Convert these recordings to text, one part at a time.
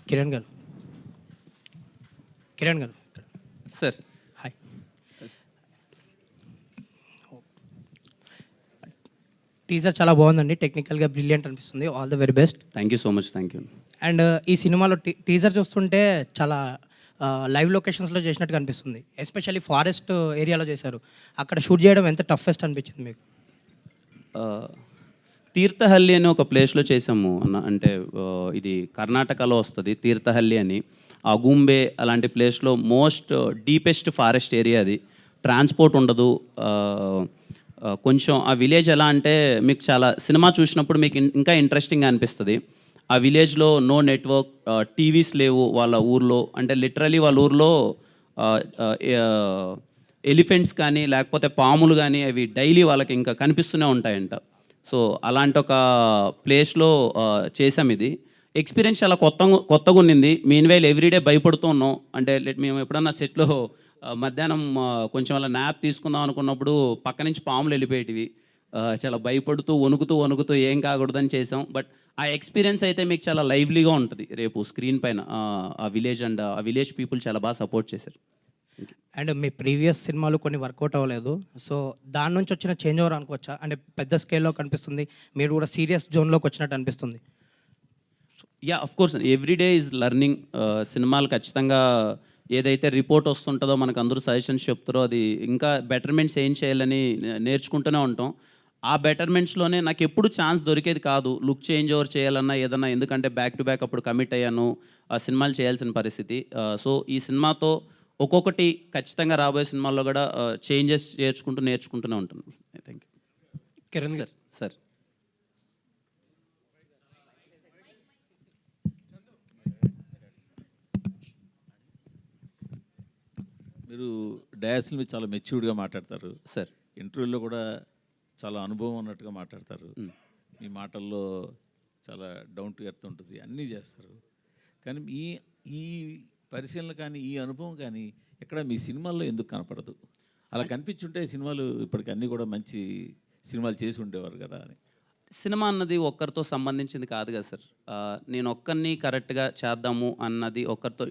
కిరణ్ గారు Kiran garu sir hi. Teaser చాలా బాగుందండి, టెక్నికల్గా బ్రిలియంట్ అనిపిస్తుంది. All the very best. Thank you so much. Thank you. And ఈ సినిమాలో టీజర్ చూస్తుంటే చాలా లైవ్ లొకేషన్స్లో చేసినట్టుగా అనిపిస్తుంది. ఎస్పెషల్లీ ఫారెస్ట్ ఏరియాలో చేశారు. అక్కడ షూట్ చేయడం ఎంత టఫెస్ట్ అనిపించింది మీకు? తీర్థహల్లి అని ఒక ప్లేస్లో చేసాము అన్న. అంటే ఇది కర్ణాటకలో వస్తుంది తీర్థహల్లి అని. అగుంబే అలాంటి ప్లేస్లో మోస్ట్ డీపెస్ట్ ఫారెస్ట్ ఏరియా అది. ట్రాన్స్పోర్ట్ ఉండదు. కొంచెం ఆ విలేజ్ ఎలా అంటే మీకు చాలా సినిమా చూసినప్పుడు మీకు ఇంకా ఇంట్రెస్టింగ్గా అనిపిస్తుంది. ఆ విలేజ్లో నో నెట్వర్క్, టీవీస్ లేవు వాళ్ళ ఊర్లో. అంటే లిటరలీ వాళ్ళ ఊర్లో ఎలిఫెంట్స్ కానీ లేకపోతే పాములు కానీ అవి డైలీ వాళ్ళకి ఇంకా కనిపిస్తూనే ఉంటాయంట. సో అలాంటి ఒక ప్లేస్లో చేసాం ఇది. ఎక్స్పీరియన్స్ చాలా కొత్తగా ఉన్నింది. మీన్వైల్ ఎవ్రీడే భయపడుతూ ఉన్నాం. అంటే మేము ఎప్పుడన్నా సెట్లో మధ్యాహ్నం కొంచెం అలా న్యాప్ తీసుకుందాం అనుకున్నప్పుడు పక్క నుంచి పాములు వెళ్ళిపోయేటివి. చాలా భయపడుతూ వణుకుతూ ఏం కాకూడదని చేసాం. బట్ ఆ ఎక్స్పీరియన్స్ అయితే మీకు చాలా లైవ్లీగా ఉంటుంది రేపు స్క్రీన్ పైన. ఆ విలేజ్ అండ్ ఆ విలేజ్ పీపుల్ చాలా బాగా సపోర్ట్ చేశారు. అండ్ మీ ప్రీవియస్ సినిమాలు కొన్ని వర్కౌట్ అవ్వలేదు, సో దాని నుంచి వచ్చిన చేంజ్ ఓవర్ అనుకోవచ్చా? అంటే పెద్ద స్కేల్లో కనిపిస్తుంది, మీరు కూడా సీరియస్ జోన్లోకి వచ్చినట్టు అనిపిస్తుంది. Yeah, of course everyday is learning. సినిమాలు ఖచ్చితంగా ఏదైతే రిపోర్ట్ వస్తుంటుందో మనకు అందరూ సజెషన్స్ చెప్తారో అది ఇంకా బెటర్మెంట్స్ ఏం చేయాలని నేర్చుకుంటూనే ఉంటాం. ఆ బెటర్మెంట్స్లోనే నాకు ఎప్పుడు ఛాన్స్ దొరికేది కాదు లుక్ చేంజ్ ఓవర్ చేయాలన్నా ఏదన్నా. ఎందుకంటే బ్యాక్ టు బ్యాక్ అప్పుడు కమిట్ అయ్యాను, ఆ సినిమాలు చేయాల్సిన పరిస్థితి. సో ఈ సినిమాతో ఒక్కొక్కటి ఖచ్చితంగా రాబోయే సినిమాల్లో కూడా చేంజెస్ నేర్చుకుంటూనే ఉంటాను. Thank you. Kiran sir. Sir మీరు డయాస్ల మీద చాలా మెచ్యూర్డ్గా మాట్లాడతారు సార్. ఇంటర్వ్యూలో కూడా చాలా అనుభవం ఉన్నట్టుగా మాట్లాడతారు. మీ మాటల్లో చాలా డౌన్ టు ఎర్త్ ఉంటుంది, అన్నీ చేస్తారు. కానీ ఈ పరిశీలన కానీ ఈ అనుభవం కానీ ఎక్కడ మీ సినిమాల్లో ఎందుకు కనపడదు? అలా కనిపించుంటే సినిమాలు ఇప్పటికి అన్నీ కూడా మంచి సినిమాలు చేసి ఉండేవారు కదా అని. సినిమా అన్నది ఒక్కరితో సంబంధించింది కాదు కదా సార్. నేను ఒక్కరిని కరెక్ట్గా చేద్దాము అన్నది ఒక్కరితో.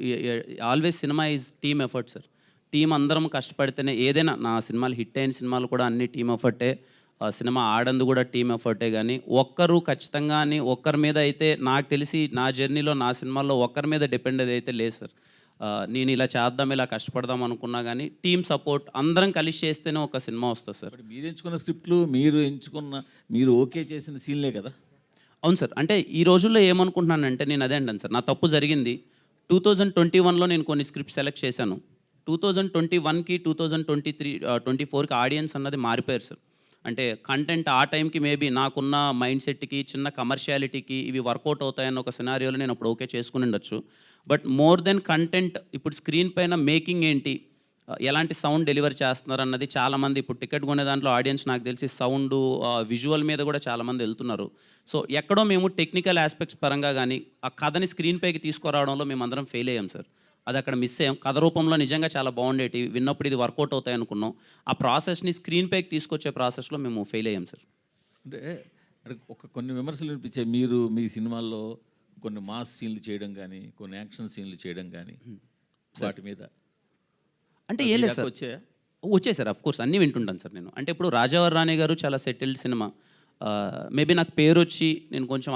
Always cinema is team effort sir. Team అందరం కష్టపడితేనే ఏదైనా. నా సినిమాలు హిట్ అయిన సినిమాలు కూడా అన్ని టీమ్ ఎఫర్టే. సినిమా ఆడందు కూడా టీమ్ ఎఫర్టే. కానీ ఒక్కరు ఖచ్చితంగా అని ఒక్కరి మీద అయితే నాకు తెలిసి నా జర్నీలో నా సినిమాల్లో ఒక్కరి మీద డిపెండ్ అయితే లేదు సార్. నేను ఇలా చేద్దాం ఇలా కష్టపడదాం అనుకున్నా కానీ టీమ్ సపోర్ట్ అందరం కలిసి చేస్తేనే ఒక సినిమా వస్తుంది సార్. మీరు ఎంచుకున్న స్క్రిప్ట్లు మీరు ఓకే చేసిన సీన్లే కదా. అవును సార్. అంటే ఈ రోజుల్లో ఏమనుకుంటున్నానంటే నేను అదే అంటాను సార్, నా తప్పు జరిగింది. 2021లో నేను కొన్ని స్క్రిప్ట్ సెలెక్ట్ చేశాను. 2021కి 2024కి ఆడియన్స్ అన్నది మారిపోయారు సార్. అంటే కంటెంట్ ఆ టైంకి మేబీ నాకున్న మైండ్ సెట్కి చిన్న కమర్షియాలిటీకి ఇవి వర్కౌట్ అవుతాయన్న ఒక సినారియోలో నేను అప్పుడు ఓకే చేసుకుని ఉండొచ్చు. బట్ మోర్ దెన్ కంటెంట్ ఇప్పుడు స్క్రీన్ పైన మేకింగ్ ఏంటి, ఎలాంటి సౌండ్ డెలివర్ చేస్తున్నారు అన్నది చాలామంది ఇప్పుడు టికెట్ కొనే దాంట్లో ఆడియన్స్ నాకు తెలిసి సౌండ్ విజువల్ మీద కూడా చాలామంది వెళ్తున్నారు. సో ఎక్కడో మేము టెక్నికల్ ఆస్పెక్ట్స్ పరంగా కానీ ఆ కథని స్క్రీన్ పైకి తీసుకురావడంలో మేము అందరం ఫెయిల్ అయ్యాం సార్. అది అక్కడ మిస్ అయ్యాం. కథ రూపంలో నిజంగా చాలా బాగుండేటి, విన్నప్పుడు ఇది వర్కౌట్ అవుతాయి అనుకున్నాం. ఆ ప్రాసెస్ని స్క్రీన్ పైకి తీసుకొచ్చే ప్రాసెస్లో మేము ఫెయిల్ అయ్యాం సార్. అంటే కొన్ని విమర్శలు వినిపించాయి. మీరు మీ సినిమాల్లో కొన్ని మాస్ సీన్లు చేయడం కానీ కొన్ని యాక్షన్ సీన్లు చేయడం కానీ వాటి మీద అంటే ఏం లేదు సార్. వచ్చాయి సార్. అఫ్ కోర్స్ అన్నీ వింటుంటాను సార్ నేను. అంటే ఇప్పుడు రాజావారి రాణి గారు చాలా సెటిల్డ్ సినిమా. మేబీ నాకు పేరు వచ్చి నేను కొంచెం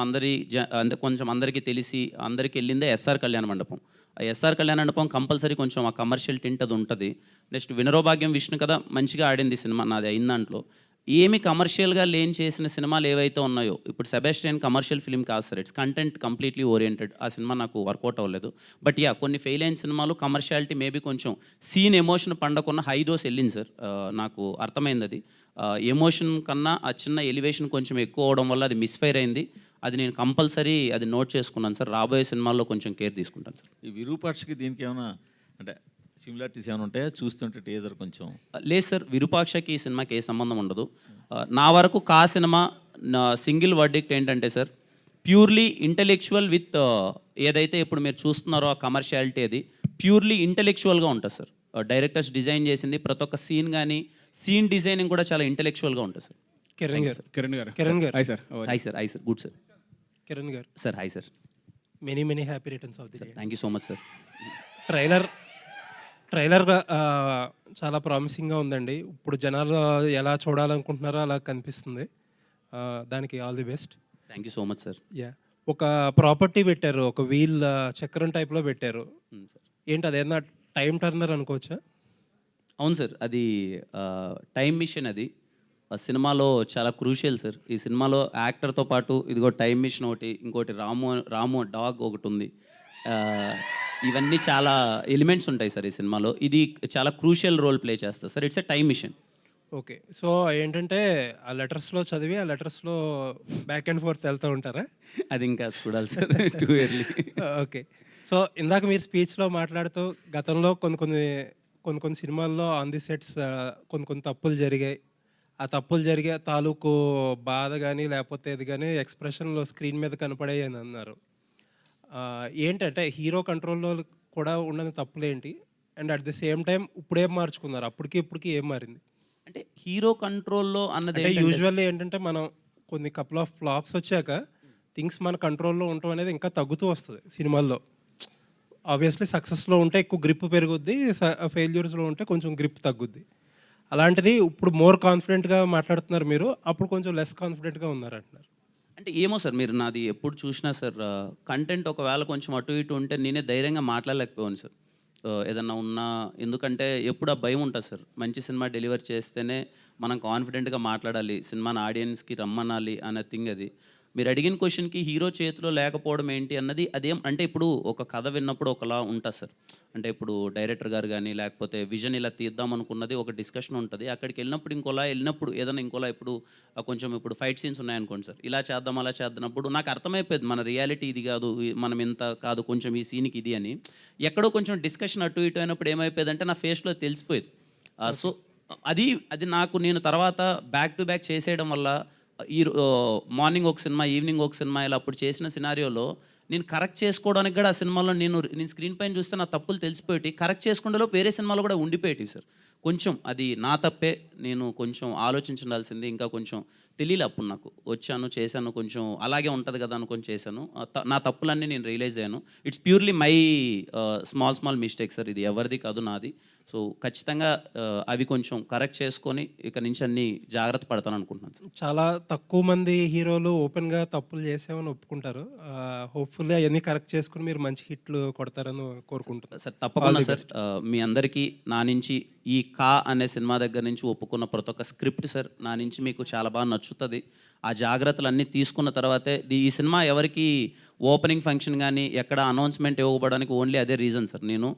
అందరికీ తెలిసి అందరికీ వెళ్ళిందే ఎస్ఆర్ కళ్యాణ మండపం. ఆ ఎస్ఆర్ కళ్యాణ మండపం కంపల్సరీ కొంచెం ఆ కమర్షియల్ టింట్ అది ఉంటుంది. నెక్స్ట్ వినరోభాగ్యం విష్ణు కదా మంచిగా ఆడింది సినిమా నాది అయిన దాంట్లో. ఏమి కమర్షియల్గా లేని చేసిన సినిమాలు ఏవైతే ఉన్నాయో, ఇప్పుడు సెబాస్టియన్ కమర్షియల్ ఫిల్మ్ కాదు sir, it's content completely oriented. ఆ సినిమా నాకు వర్కౌట్ అవ్వలేదు. బట్ యా కొన్ని ఫెయిల్ అయిన సినిమాలు కమర్షియాలిటీ మేబీ కొంచెం సీన్ ఎమోషన్ పండకున్న హై డోస్ వెళ్ళింది సార్. నాకు అర్థమైంది అది. ఎమోషన్ కన్నా ఆ చిన్న ఎలివేషన్ కొంచెం ఎక్కువ అవడం వల్ల అది మిస్ఫైర్ అయింది. అది నేను కంపల్సరీ అది నోట్ చేసుకున్నాను సార్. రాబోయే సినిమాల్లో కొంచెం కేర్ తీసుకుంటాను సార్. ఈ విరూపాక్షకి దీనికి ఏమైనా అంటే సిమిలారిటీస్ ఏమైనా ఉంటాయా? చూస్తుంటే టీజర్ కొంచెం లేదు సార్. విరూపాక్షకి ఈ సినిమాకి ఏ సంబంధం ఉండదు. నా వరకు సినిమా నా సింగిల్ వర్డిక్ట్ ఏంటంటే సార్, ప్యూర్లీ ఇంటెలెక్చువల్ విత్ ఏదైతే ఇప్పుడు మీరు చూస్తున్నారో ఆ కమర్షియాలిటీ అది ప్యూర్లీ ఇంటెలెక్చువల్గా ఉంటుంది సార్. డైరెక్టర్స్ డిజైన్ చేసింది ప్రతి ఒక్క సీన్ కానీ సీన్ డిజైనింగ్ కూడా చాలా ఇంటెలెక్చువల్గా ఉంటుంది sir. Kiran garu hi sir. Hi sir. Hi sir. Good sir. Kiran garu sir hi sir. Many happy returns of the day. Thank you so much sir. Trailer చాలా ప్రామిసింగ్గా ఉందండి. ఇప్పుడు జనాలు ఎలా చూడాలనుకుంటున్నారో అలా కనిపిస్తుంది. దానికి all the best. Thank you so much sir. Yeah, ఒక ప్రాపర్టీ పెట్టారు, ఒక వీల్ చక్రం టైప్లో పెట్టారు. సార్ ఏంటి అదేనా టైం టర్నర్ అనుకోవచ్చా? అవును సార్, అది టైం మిషన్. అది ఆ సినిమాలో చాలా క్రూషియల్ సార్. ఈ సినిమాలో యాక్టర్తో పాటు ఇదిగో టైం మిషన్ ఒకటి, ఇంకోటి రాము డాగ్ ఒకటి ఉంది. ఇవన్నీ చాలా ఎలిమెంట్స్ ఉంటాయి సార్ ఈ సినిమాలో. ఇది చాలా క్రూషియల్ రోల్ ప్లే చేస్తుంది sir. It's a time mission. Okay, so ఏంటంటే ఆ లెటర్స్లో చదివి ఆ లెటర్స్లో బ్యాక్ అండ్ ఫోర్త్ వెళ్తూ ఉంటారా? అది ఇంకా చూడాలి sir, too early. Okay, so ఇందాక మీరు స్పీచ్లో మాట్లాడుతూ గతంలో కొన్ని సినిమాల్లో ఆన్ ది సెట్స్ కొన్ని తప్పులు జరిగాయి. ఆ తప్పులు జరిగే తాలూకు బాధ కానీ లేకపోతే ఇది కానీ ఎక్స్ప్రెషన్లో స్క్రీన్ మీద కనపడాయి అని అన్నారు. ఏంటంటే హీరో కంట్రోల్లో కూడా ఉన్న తప్పులు ఏంటి, and at the same time ఇప్పుడేం మార్చుకున్నారు, ఇప్పటికి ఏం మారింది? అంటే హీరో కంట్రోల్లో అన్నది యూజువల్లీ ఏంటంటే మనం కొన్ని కపుల్ ఆఫ్ ఫ్లాప్స్ వచ్చాక థింగ్స్ మన కంట్రోల్లో ఉండటం అనేది ఇంకా తగ్గుతూ వస్తుంది సినిమాల్లో. ఆబ్వియస్లీ సక్సెస్లో ఉంటే ఎక్కువ గ్రిప్ పెరుగుద్ది, ఫెయిల్యూర్స్లో ఉంటే కొంచెం గ్రిప్ తగ్గుద్ది. అలాంటిది ఇప్పుడు మోర్ కాన్ఫిడెంట్గా మాట్లాడుతున్నారు మీరు, అప్పుడు కొంచెం లెస్ కాన్ఫిడెంట్గా ఉన్నారు అంటున్నారు. అంటే ఏమో సార్, మీరు నాది ఎప్పుడు చూసినా సార్ కంటెంట్ ఒకవేళ కొంచెం అటు ఇటు ఉంటే నేనే ధైర్యంగా మాట్లాడలేకపోయాను సార్. ఏదన్నా ఉన్నా, ఎందుకంటే ఎప్పుడు ఆ భయం ఉంటుంది సార్. మంచి సినిమా డెలివర్ చేస్తేనే మనం కాన్ఫిడెంట్గా మాట్లాడాలి, సినిమాని ఆడియన్స్కి రమ్మనాలి అనే థింగ్ అది. మీరు అడిగిన క్వశ్చన్కి హీరో చేతిలో లేకపోవడం ఏంటి అన్నది అదేం అంటే, ఇప్పుడు ఒక కథ విన్నప్పుడు ఒకలా ఉంటుంది సార్. అంటే ఇప్పుడు డైరెక్టర్ గారు కానీ లేకపోతే విజన్ ఇలా తీద్దాం అనుకున్నది ఒక డిస్కషన్ ఉంటుంది. అక్కడికి వెళ్ళినప్పుడు ఇంకోలా, ఏదైనా ఇంకోలా, కొంచెం ఇప్పుడు ఫైట్ సీన్స్ ఉన్నాయనుకోండి సార్, ఇలా చేద్దాం అలా చేద్దామప్పుడు నాకు అర్థమైపోయింది మన రియాలిటీ ఇది కాదు, మనం ఇంత కాదు, కొంచెం ఈ సీన్కి ఇది అని. ఎక్కడో కొంచెం డిస్కషన్ అటు ఇటు అయినప్పుడు ఏమైపోయేది అంటే నా ఫేస్లో తెలిసిపోయేది. సో అది నేను తర్వాత బ్యాక్ టు బ్యాక్ చేసేయడం వల్ల మార్నింగ్ ఒక సినిమా, ఈవినింగ్ ఒక సినిమా, ఇలా అప్పుడు చేసిన సినారియోలో నేను కరెక్ట్ చేసుకోవడానికి కూడా ఆ సినిమాలో నేను స్క్రీన్ పైన చూస్తే నా తప్పులు తెలిసిపోయి కరెక్ట్ చేసుకుంటేలో వేరే సినిమాలో కూడా ఉండిపోయేటి సార్. కొంచెం అది నా తప్పే, నేను కొంచెం ఆలోచించాల్సింది, ఇంకా కొంచెం తెలియలే అప్పుడు నాకు. వచ్చాను, చేశాను, కొంచెం అలాగే ఉంటుంది కదా అనుకొని చేశాను. నా తప్పులన్నీ నేను రియలైజ్ అయ్యాను. It's purely my small mistake sir. ఇది ఎవరిది కాదు, నాది. సో ఖచ్చితంగా అవి కొంచెం కరెక్ట్ చేసుకొని ఇక నుంచి అన్ని జాగ్రత్త పడతాను అనుకుంటున్నాను సార్. చాలా తక్కువ మంది హీరోలు ఓపెన్గా తప్పులు చేసామని ఒప్పుకుంటారు. హోప్ఫుల్లీ అవన్నీ కరెక్ట్ చేసుకుని మీరు మంచి హిట్లు కొడతారని కోరుకుంటున్నాను సార్. తప్పకుండా సార్. మీ అందరికీ నా నుంచి ఈ కా అనే సినిమా దగ్గర నుంచి ఒప్పుకున్న ప్రతి ఒక్క స్క్రిప్ట్ సార్ నా నుంచి మీకు చాలా బాగా నచ్చుతుంది. ఆ జాగ్రత్తలు అన్నీ తీసుకున్న తర్వాతే ఈ సినిమా ఎవరికి ఓపెనింగ్ ఫంక్షన్ కానీ ఎక్కడ అనౌన్స్మెంట్ ఇవ్వబడడానికి ఓన్లీ అదే రీజన్ సార్. నేను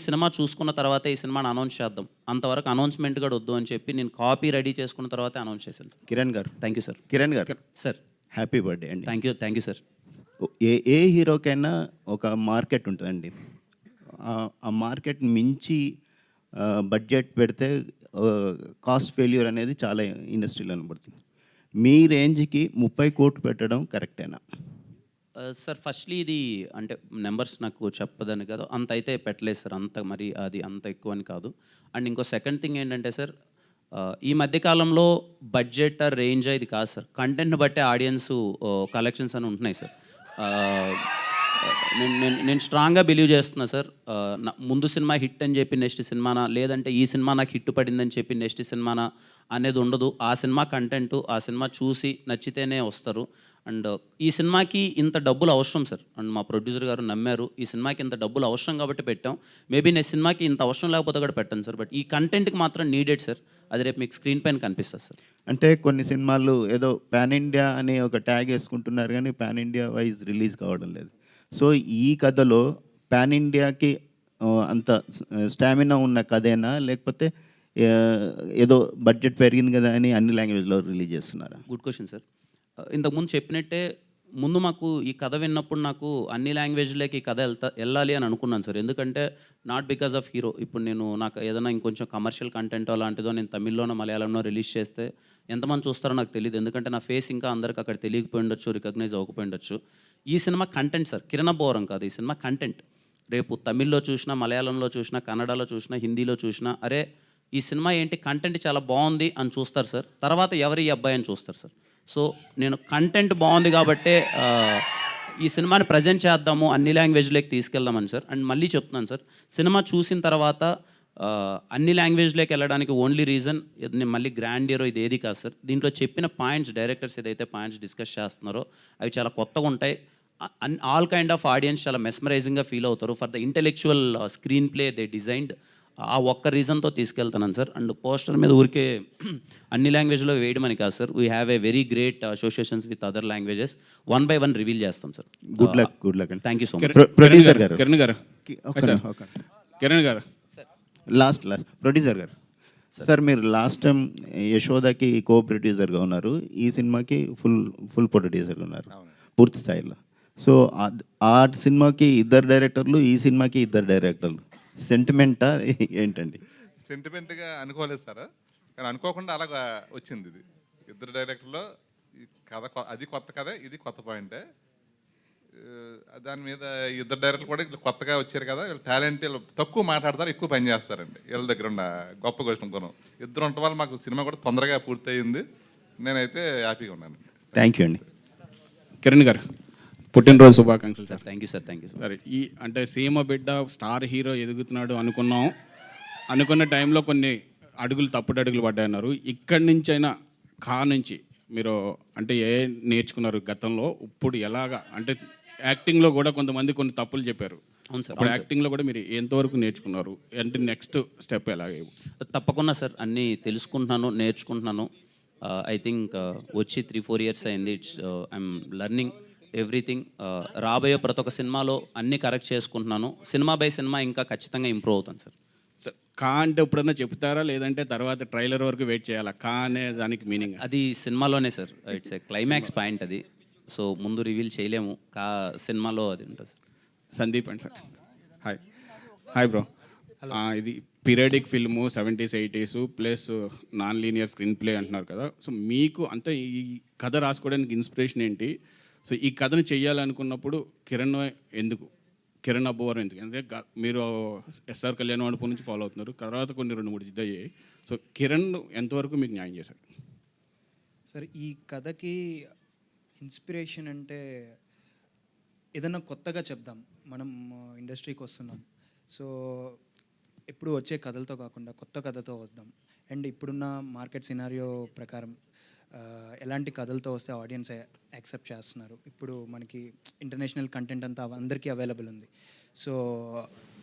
సినిమా చూసుకున్న తర్వాత ఈ సినిమాని అనౌన్స్ చేద్దాం, అంతవరకు అనౌన్స్మెంట్ కూడా వద్దు అని చెప్పి నేను కాపీ రెడీ చేసుకున్న తర్వాత అనౌన్స్ చేశాను sir. Kiran garu, thank you sir. Kiran garu sir, happy birthday అండి. Thank you sir. ఏ హీరోకైనా ఒక మార్కెట్ ఉంటుందండి. ఆ మార్కెట్ మించి బడ్జెట్ పెడితే కాస్ట్ ఫెయిల్యూర్ అనేది చాలా ఇండస్ట్రీలో కనబడుతుంది. మీ రేంజ్కి 30 కోట్లు పెట్టడం కరెక్టేనా? సార్, ఫస్ట్లీ ఇది అంటే నెంబర్స్ నాకు చెప్పదని కాదు, అంత అయితే పెట్టలేదు సార్. అంత ఎక్కువ అని కాదు. అండ్ ఇంకో సెకండ్ థింగ్ ఏంటంటే సార్, ఈ మధ్యకాలంలో బడ్జెట్ రేంజ్ ఇది కాదు సార్, కంటెంట్ని బట్టే ఆడియన్స్ కలెక్షన్స్ అని ఉంటున్నాయి సార్. నేను స్ట్రాంగ్గా బిలీవ్ చేస్తున్నా సార్. ముందు సినిమా హిట్ అని చెప్పి నెక్స్ట్ సినిమానా, లేదంటే ఈ సినిమా నాకు హిట్ పడిందని చెప్పి నెక్స్ట్ సినిమానా అనేది ఉండదు. ఆ సినిమా కంటెంట్, ఆ సినిమా చూసి నచ్చితేనే వస్తారు. అండ్ ఈ సినిమాకి ఇంత డబ్బులు అవసరం సార్. అండ్ మా ప్రొడ్యూసర్ గారు నమ్మారు, ఈ సినిమాకి ఇంత డబ్బులు అవసరం కాబట్టి పెట్టాం. మేబీ నెక్స్ట్ సినిమాకి ఇంత అవసరం లేకపోతే కూడా పెట్టాను సార్. బట్ ఈ కంటెంట్కి మాత్రం నీడెడ్ సార్. అది రేపు మీకు స్క్రీన్ పైన కనిపిస్తుంది సార్. అంటే కొన్ని సినిమాలు ఏదో పాన్ ఇండియా అని ఒక ట్యాగ్ వేసుకుంటున్నారు కానీ పాన్ ఇండియా వైజ్ రిలీజ్ కావడం లేదు. సో ఈ కథలో పాన్ ఇండియాకి అంత స్టామినా ఉన్న కథేనా, లేకపోతే ఏదో బడ్జెట్ పెరిగింది కదా అని అన్ని లాంగ్వేజ్లో రిలీజ్ చేస్తున్నారా? Good question sir. ఇంతకుముందు చెప్పినట్టే ముందు మాకు ఈ కథ విన్నప్పుడు నాకు అన్ని లాంగ్వేజ్లోకి ఈ కథ వెళ్ళాలి అని అనుకున్నాను సార్. ఎందుకంటే నాట్ బికాజ్ ఆఫ్ హీరో. ఇప్పుడు నాకు ఏదైనా ఇంకొంచెం కమర్షియల్ కంటెంట్ అలాంటిదో నేను తమిళ్లోనో మలయాళంలో రిలీజ్ చేస్తే ఎంతమంది చూస్తారో నాకు తెలియదు. ఎందుకంటే నా ఫేస్ ఇంకా అందరికి అక్కడ తెలియకపోయి ఉండొచ్చు, రికగ్నైజ్ అవ్వకపోయి ఉండొచ్చు. ఈ సినిమా కంటెంట్ సార్, కిరణ బోరం కాదు. ఈ సినిమా కంటెంట్ రేపు తమిళ్లో చూసినా, మలయాళంలో చూసినా, కన్నడలో చూసినా, హిందీలో చూసినా, అరే ఈ సినిమా ఏంటి కంటెంట్ చాలా బాగుంది అని చూస్తారు సార్. తర్వాత ఎవరు ఈ అబ్బాయి అని చూస్తారు సార్. సో నేను కంటెంట్ బాగుంది కాబట్టే ఈ సినిమాని ప్రజెంట్ చేద్దాము, అన్ని లాంగ్వేజ్లోకి తీసుకెళ్దామని సార్. అండ్ మళ్ళీ చెప్తున్నాను సార్, సినిమా చూసిన తర్వాత అన్ని లాంగ్వేజ్లోకి వెళ్ళడానికి ఓన్లీ రీజన్ నేను మళ్ళీ గ్రాండ్ హీరో ఇది ఏది కాదు సార్. దీంట్లో చెప్పిన పాయింట్స్, డైరెక్టర్స్ ఏదైతే పాయింట్స్ డిస్కస్ చేస్తున్నారో అవి చాలా కొత్తగా ఉంటాయి. ఆల్ కైండ్ ఆఫ్ ఆడియన్స్ చాలా మెస్మరైజింగ్గా ఫీల్ అవుతారు. For the intellectual screen play they designed, ఆ ఒక్క రీజన్తో తీసుకెళ్తున్నాను సార్. అండ్ పోస్టర్ మీద ఊరికే అన్ని లాంగ్వేజ్లో వేయడమని కాదు sir, we have a very great associations with other languages. 1 by 1 reveal చేస్తాం సార్. గుడ్ లక్ అండి. Thank you so much. Producer గారు, కిరణ్ గారు, కిరణ్ గారు, లాస్ట్ ప్రొడ్యూసర్ గారు సార్, మీరు లాస్ట్ టైం యశోదకి కో ప్రొడ్యూసర్గా ఉన్నారు, ఈ సినిమాకి ఫుల్ ప్రొడ్యూసర్గా ఉన్నారు పూర్తి స్థాయిలో. సో ఆ సినిమాకి ఇద్దరు డైరెక్టర్లు, ఈ సినిమాకి ఇద్దరు డైరెక్టర్లు, సెంటిమెంటా ఏంటండి? సెంటిమెంట్గా అనుకోలేదు సార్, కానీ అనుకోకుండా అలాగా వచ్చింది. ఇది ఇద్దరు డైరెక్టర్లో ఈ కథ అది కొత్త కథ, ఇది కొత్త పాయింటే. దాని మీద ఇద్దరు డైరెక్టర్లు కూడా కొత్తగా వచ్చారు కదా, వీళ్ళు టాలెంట్, వీళ్ళు తక్కువ మాట్లాడతారు, ఎక్కువ పని చేస్తారండి. వీళ్ళ దగ్గర ఉన్న గొప్ప క్వశ్చన్ కొనం ఇద్దరు ఉండటం వల్ల మాకు సినిమా కూడా తొందరగా పూర్తయింది. నేనైతే హ్యాపీగా ఉన్నాను. థ్యాంక్ యూ అండి. కిరణ్ గారు, పుట్టినరోజు శుభాకాంక్షలు sir. Thank you sir, thank you sir. సరే, ఈ అంటే సీమ బిడ్డ స్టార్ హీరో ఎదుగుతున్నాడు అనుకున్నాం. అనుకున్న టైంలో కొన్ని తప్పుడు అడుగులు పడ్డాయన్నారు. ఇక్కడి నుంచైనా నుంచి మీరు అంటే నేర్చుకున్నారు గతంలో, ఇప్పుడు ఎలాగా అంటే యాక్టింగ్లో కూడా కొంతమంది కొన్ని తప్పులు చెప్పారు. అవును సార్. ఇప్పుడు యాక్టింగ్లో కూడా మీరు ఎంతవరకు నేర్చుకున్నారు, అంటే నెక్స్ట్ స్టెప్ ఎలాగే? తప్పకుండా సార్, అన్నీ తెలుసుకుంటున్నాను, నేర్చుకుంటున్నాను. ఐ థింక్ వచ్చి 3-4 years అయింది. I'm learning everything. రాబోయే ప్రతి ఒక్క సినిమాలో అన్నీ కరెక్ట్ చేసుకుంటున్నాను. సినిమా బై సినిమా ఇంకా ఖచ్చితంగా ఇంప్రూవ్ అవుతాను సార్. అంటే ఎప్పుడన్నా చెప్తారా, లేదంటే తర్వాత ట్రైలర్ వరకు వెయిట్ చేయాలా? అనే దానికి మీనింగ్ అది సినిమాలోనే sir, it's a climax point అది. సో ముందు రివీల్ చేయలేము, సినిమాలో అది ఉంటుంది. Sandeep and sir, hi bro. ఇది periodic film 70s 80s plus non linear screen play అంటున్నారు కదా. సో మీకు అంతే ఈ కథ రాసుకోవడానికి ఇన్స్పిరేషన్ ఏంటి? సో ఈ కథను చెయ్యాలనుకున్నప్పుడు కిరణ్ అబ్బోవరం ఎందుకు? ఎందుకంటే మీరు ఎస్ఆర్ కళ్యాణ్ మండపం నుంచి ఫాలో అవుతున్నారు, తర్వాత కొన్ని 2-3 జిద్ద అయ్యాయి. సో కిరణ్ ఎంతవరకు మీకు న్యాయం చేశారు? సార్, ఈ కథకి ఇన్స్పిరేషన్ అంటే ఏదన్నా కొత్తగా చెప్దాం. మనం ఇండస్ట్రీకి వస్తున్నాం, సో ఎప్పుడు వచ్చే కథలతో కాకుండా కొత్త కథతో వద్దాం. అండ్ ఇప్పుడున్న మార్కెట్ సినారియో ప్రకారం ఎలాంటి కథలతో వస్తే ఆడియన్స్ యాక్సెప్ట్ చేస్తున్నారు. ఇప్పుడు మనకి ఇంటర్నేషనల్ కంటెంట్ అంతా అందరికీ అవైలబుల్ ఉంది. సో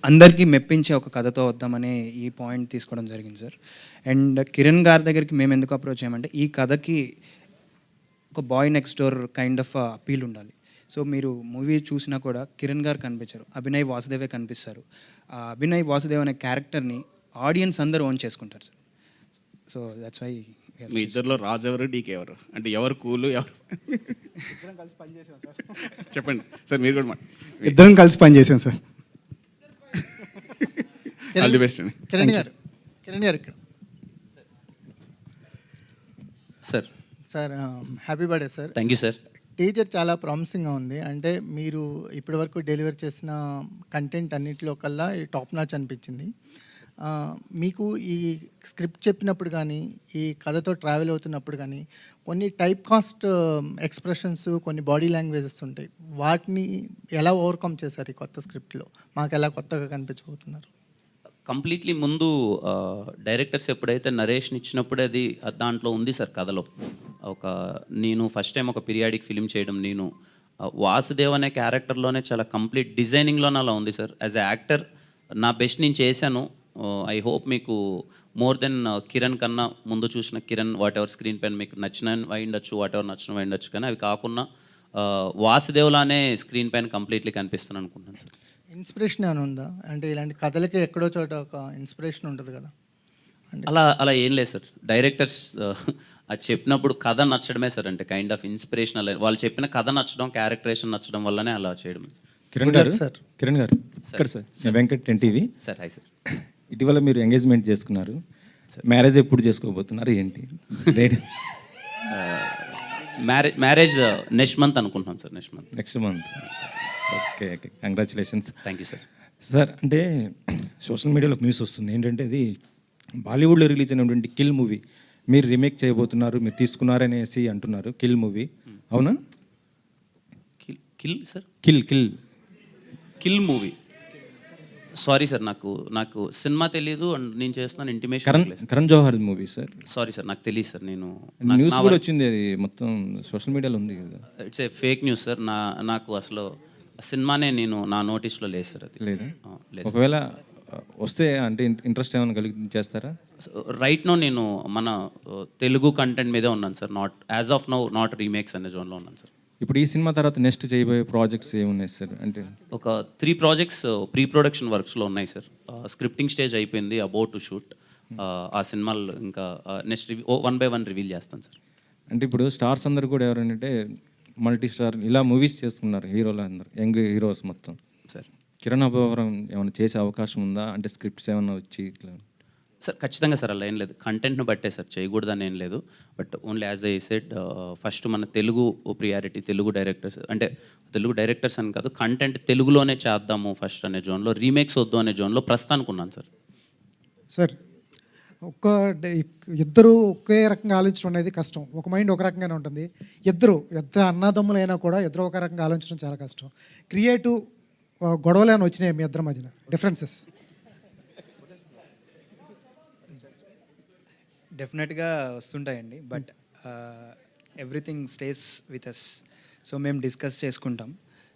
అందరికీ మెప్పించే ఒక కథతో వద్దామనే ఈ పాయింట్ తీసుకోవడం జరిగింది సార్. అండ్ కిరణ్ గారి దగ్గరికి మేము ఎందుకు అప్రోచ్ అయ్యామంటే, ఈ కథకి ఒక boy next door kind of appeal ఉండాలి. సో మీరు మూవీ చూసినా కూడా కిరణ్ గారు కనిపించారు, అభినయ్ వాసుదేవే కనిపిస్తారు. ఆ అభినయ్ వాసుదేవ్ అనే క్యారెక్టర్ని ఆడియన్స్ అందరూ ఓన్ చేసుకుంటారు sir. So that's why me ఇద్దరిలో రాజు ఎవరు, డీకే ఎవరు? అంటే ఎవరు కూలు, ఎవరు? చెప్పండి సార్, మీరు కూడా ఇద్దరం కలిసి పనిచేసాం సార్. ఆల్ ది బెస్ట్ అండి. కిరణ్ గారు ఇక్కడ sir. Sir, happy birthday sir. Thank you sir. Teaser చాలా ప్రామిసింగ్గా ఉంది. అంటే మీరు ఇప్పటివరకు డెలివర్ చేసిన కంటెంట్ అన్నింటిలో కల్లా టాప్ నాచ్ అనిపించింది. మీకు ఈ స్క్రిప్ట్ చెప్పినప్పుడు కానీ, ఈ కథతో ట్రావెల్ అవుతున్నప్పుడు కానీ కొన్ని టైప్ కాస్ట్ ఎక్స్ప్రెషన్స్, కొన్ని బాడీ లాంగ్వేజెస్ ఉంటాయి. వాటిని ఎలా ఓవర్కమ్ చేశారు ఈ కొత్త స్క్రిప్ట్లో? మాకు ఎలా కొత్తగా కనిపించబోతున్నారు? కంప్లీట్లీ ముందు డైరెక్టర్స్ ఎప్పుడైతే నరేషన్ ఇచ్చినప్పుడే అది దాంట్లో ఉంది సార్ కథలో. నేను ఫస్ట్ టైం ఒక పీరియాడిక్ ఫిలిం చేయడం, నేను వాసుదేవ్ అనే క్యారెక్టర్లోనే చాలా కంప్లీట్ డిజైనింగ్లోనే అలా ఉంది సార్. యాజ్ ఎ యాక్టర్ నా బెస్ట్ నేను చేశాను. ఐ హోప్ మీకు మోర్ దెన్ కిరణ్ కన్నా ముందు చూసిన కిరణ్ వాట్ ఎవర్ స్క్రీన్ పైన మీకు నచ్చిన అయిండొచ్చు, వాట్ ఎవర్ నచ్చిన అయిండొచ్చు, కానీ అవి కాకుండా వాసుదేవ్లానే స్క్రీన్ పైన కంప్లీట్లీ కనిపిస్తాను అనుకుంటున్నాను సార్. ఇన్స్పిరేషన్ ఏమైనా ఉందా? అంటే ఇలాంటి కథలకి ఎక్కడో చోట ఒక ఇన్స్పిరేషన్ ఉంటుంది కదా. అలా ఏం లేదు సార్. డైరెక్టర్స్ అది చెప్పినప్పుడు కథ నచ్చడమే సార్, అంటే కైండ్ ఆఫ్ ఇన్స్పిరేషనల్. వాళ్ళు చెప్పిన కథ నచ్చడం, క్యారెక్టరేషన్ నచ్చడం వల్లనే అలా చేయడం. కిరణ్ గారు ఇక్కడ సార్, నేను Venkat NTV sir. Hi sir. ఇటీవల మీరు ఎంగేజ్మెంట్ చేసుకున్నారు, మ్యారేజ్ ఎప్పుడు చేసుకోబోతున్నారు ఏంటి? మ్యారేజ్ నెక్స్ట్ మంత్ అనుకుంటున్నాం sir. Next month. Okay, congratulations. Thank you sir. Sir, అంటే సోషల్ మీడియాలో న్యూస్ వస్తుంది ఏంటంటే, అది బాలీవుడ్లో రిలీజ్ అయినటువంటి కిల్ మూవీ మీరు రీమేక్ చేయబోతున్నారు, మీరు తీసుకున్నారనేసి అంటున్నారు. కిల్ మూవీ అవునా? Kill sir, kill kill movie. Sorry sir, నాకు సినిమా తెలియదు అండ్ నేను చేస్తున్నాను intimation. Karan Johar movie sir. Sorry sir, నాకు తెలియదు సార్. నేను న్యూస్ కూడా వచ్చింది, అది మొత్తం సోషల్ మీడియాలో ఉంది కదా. It's a fake news sir. నాకు అసలు సినిమానే నా నోటీస్లో లేదు సార్. అది లేదా? లేదు. ఒకవేళ వస్తే అంటే ఇంట్రెస్ట్ ఏమైనా కలిగి చేస్తారా? రైట్ నో నేను మన తెలుగు కంటెంట్ మీదే ఉన్నాను sir. As of now not remakes అనే జోన్లో ఉన్నాను సార్. ఇప్పుడు ఈ సినిమా తర్వాత నెక్స్ట్ చేయబోయే ప్రాజెక్ట్స్ ఏమున్నాయి సార్? అంటే ఒక 3 ప్రాజెక్ట్స్ ప్రీ ప్రొడక్షన్ వర్క్స్లో ఉన్నాయి సార్. స్క్రిప్టింగ్ స్టేజ్ అయిపోయింది, అబౌట్ టు షూట్. ఆ సినిమాలు ఇంకా నెక్స్ట్ 1 by 1 రివీల్ చేస్తాను సార్. అంటే ఇప్పుడు స్టార్స్ అందరు కూడా ఎవరంటే మల్టీ స్టార్ ఇలా మూవీస్ చేస్తున్నారు, హీరోలు అందరు యంగ్ హీరోస్ మొత్తం సార్. కిరణ్ అబ్బవరం ఏమైనా చేసే అవకాశం ఉందా? అంటే స్క్రిప్ట్స్ ఏమైనా వచ్చి ఇట్లా? సార్ ఖచ్చితంగా సార్, అలా ఏం లేదు. కంటెంట్ను బట్టే సార్, చేయకూడదని ఏం లేదు. But only as I said, first మన తెలుగు ప్రియారిటీ, తెలుగు డైరెక్టర్స్ అంటే తెలుగు డైరెక్టర్స్ అని కాదు, కంటెంట్ తెలుగులోనే చేద్దాము ఫస్ట్ అనే జోన్లో, రీమేక్స్ వద్దు అనే జోన్లో ప్రస్తుతానికి ఉన్నాను సార్. సార్ ఇద్దరు ఒకే రకంగా ఆలోచించడం అనేది కష్టం. ఒక మైండ్ ఒక రకంగానే ఉంటుంది. ఇద్దరు ఎంత అన్నదమ్ములైనా కూడా ఇద్దరు ఒక రకంగా ఆలోచించడం చాలా కష్టం. క్రియేటివ్ గొడవలు ఏమైనా వచ్చినాయి మీ ఇద్దరి మధ్యన, డిఫరెన్సెస్? డెఫినెట్గా వస్తుంటాయండి, but everything stays with us. So మేము డిస్కస్ చేసుకుంటాం.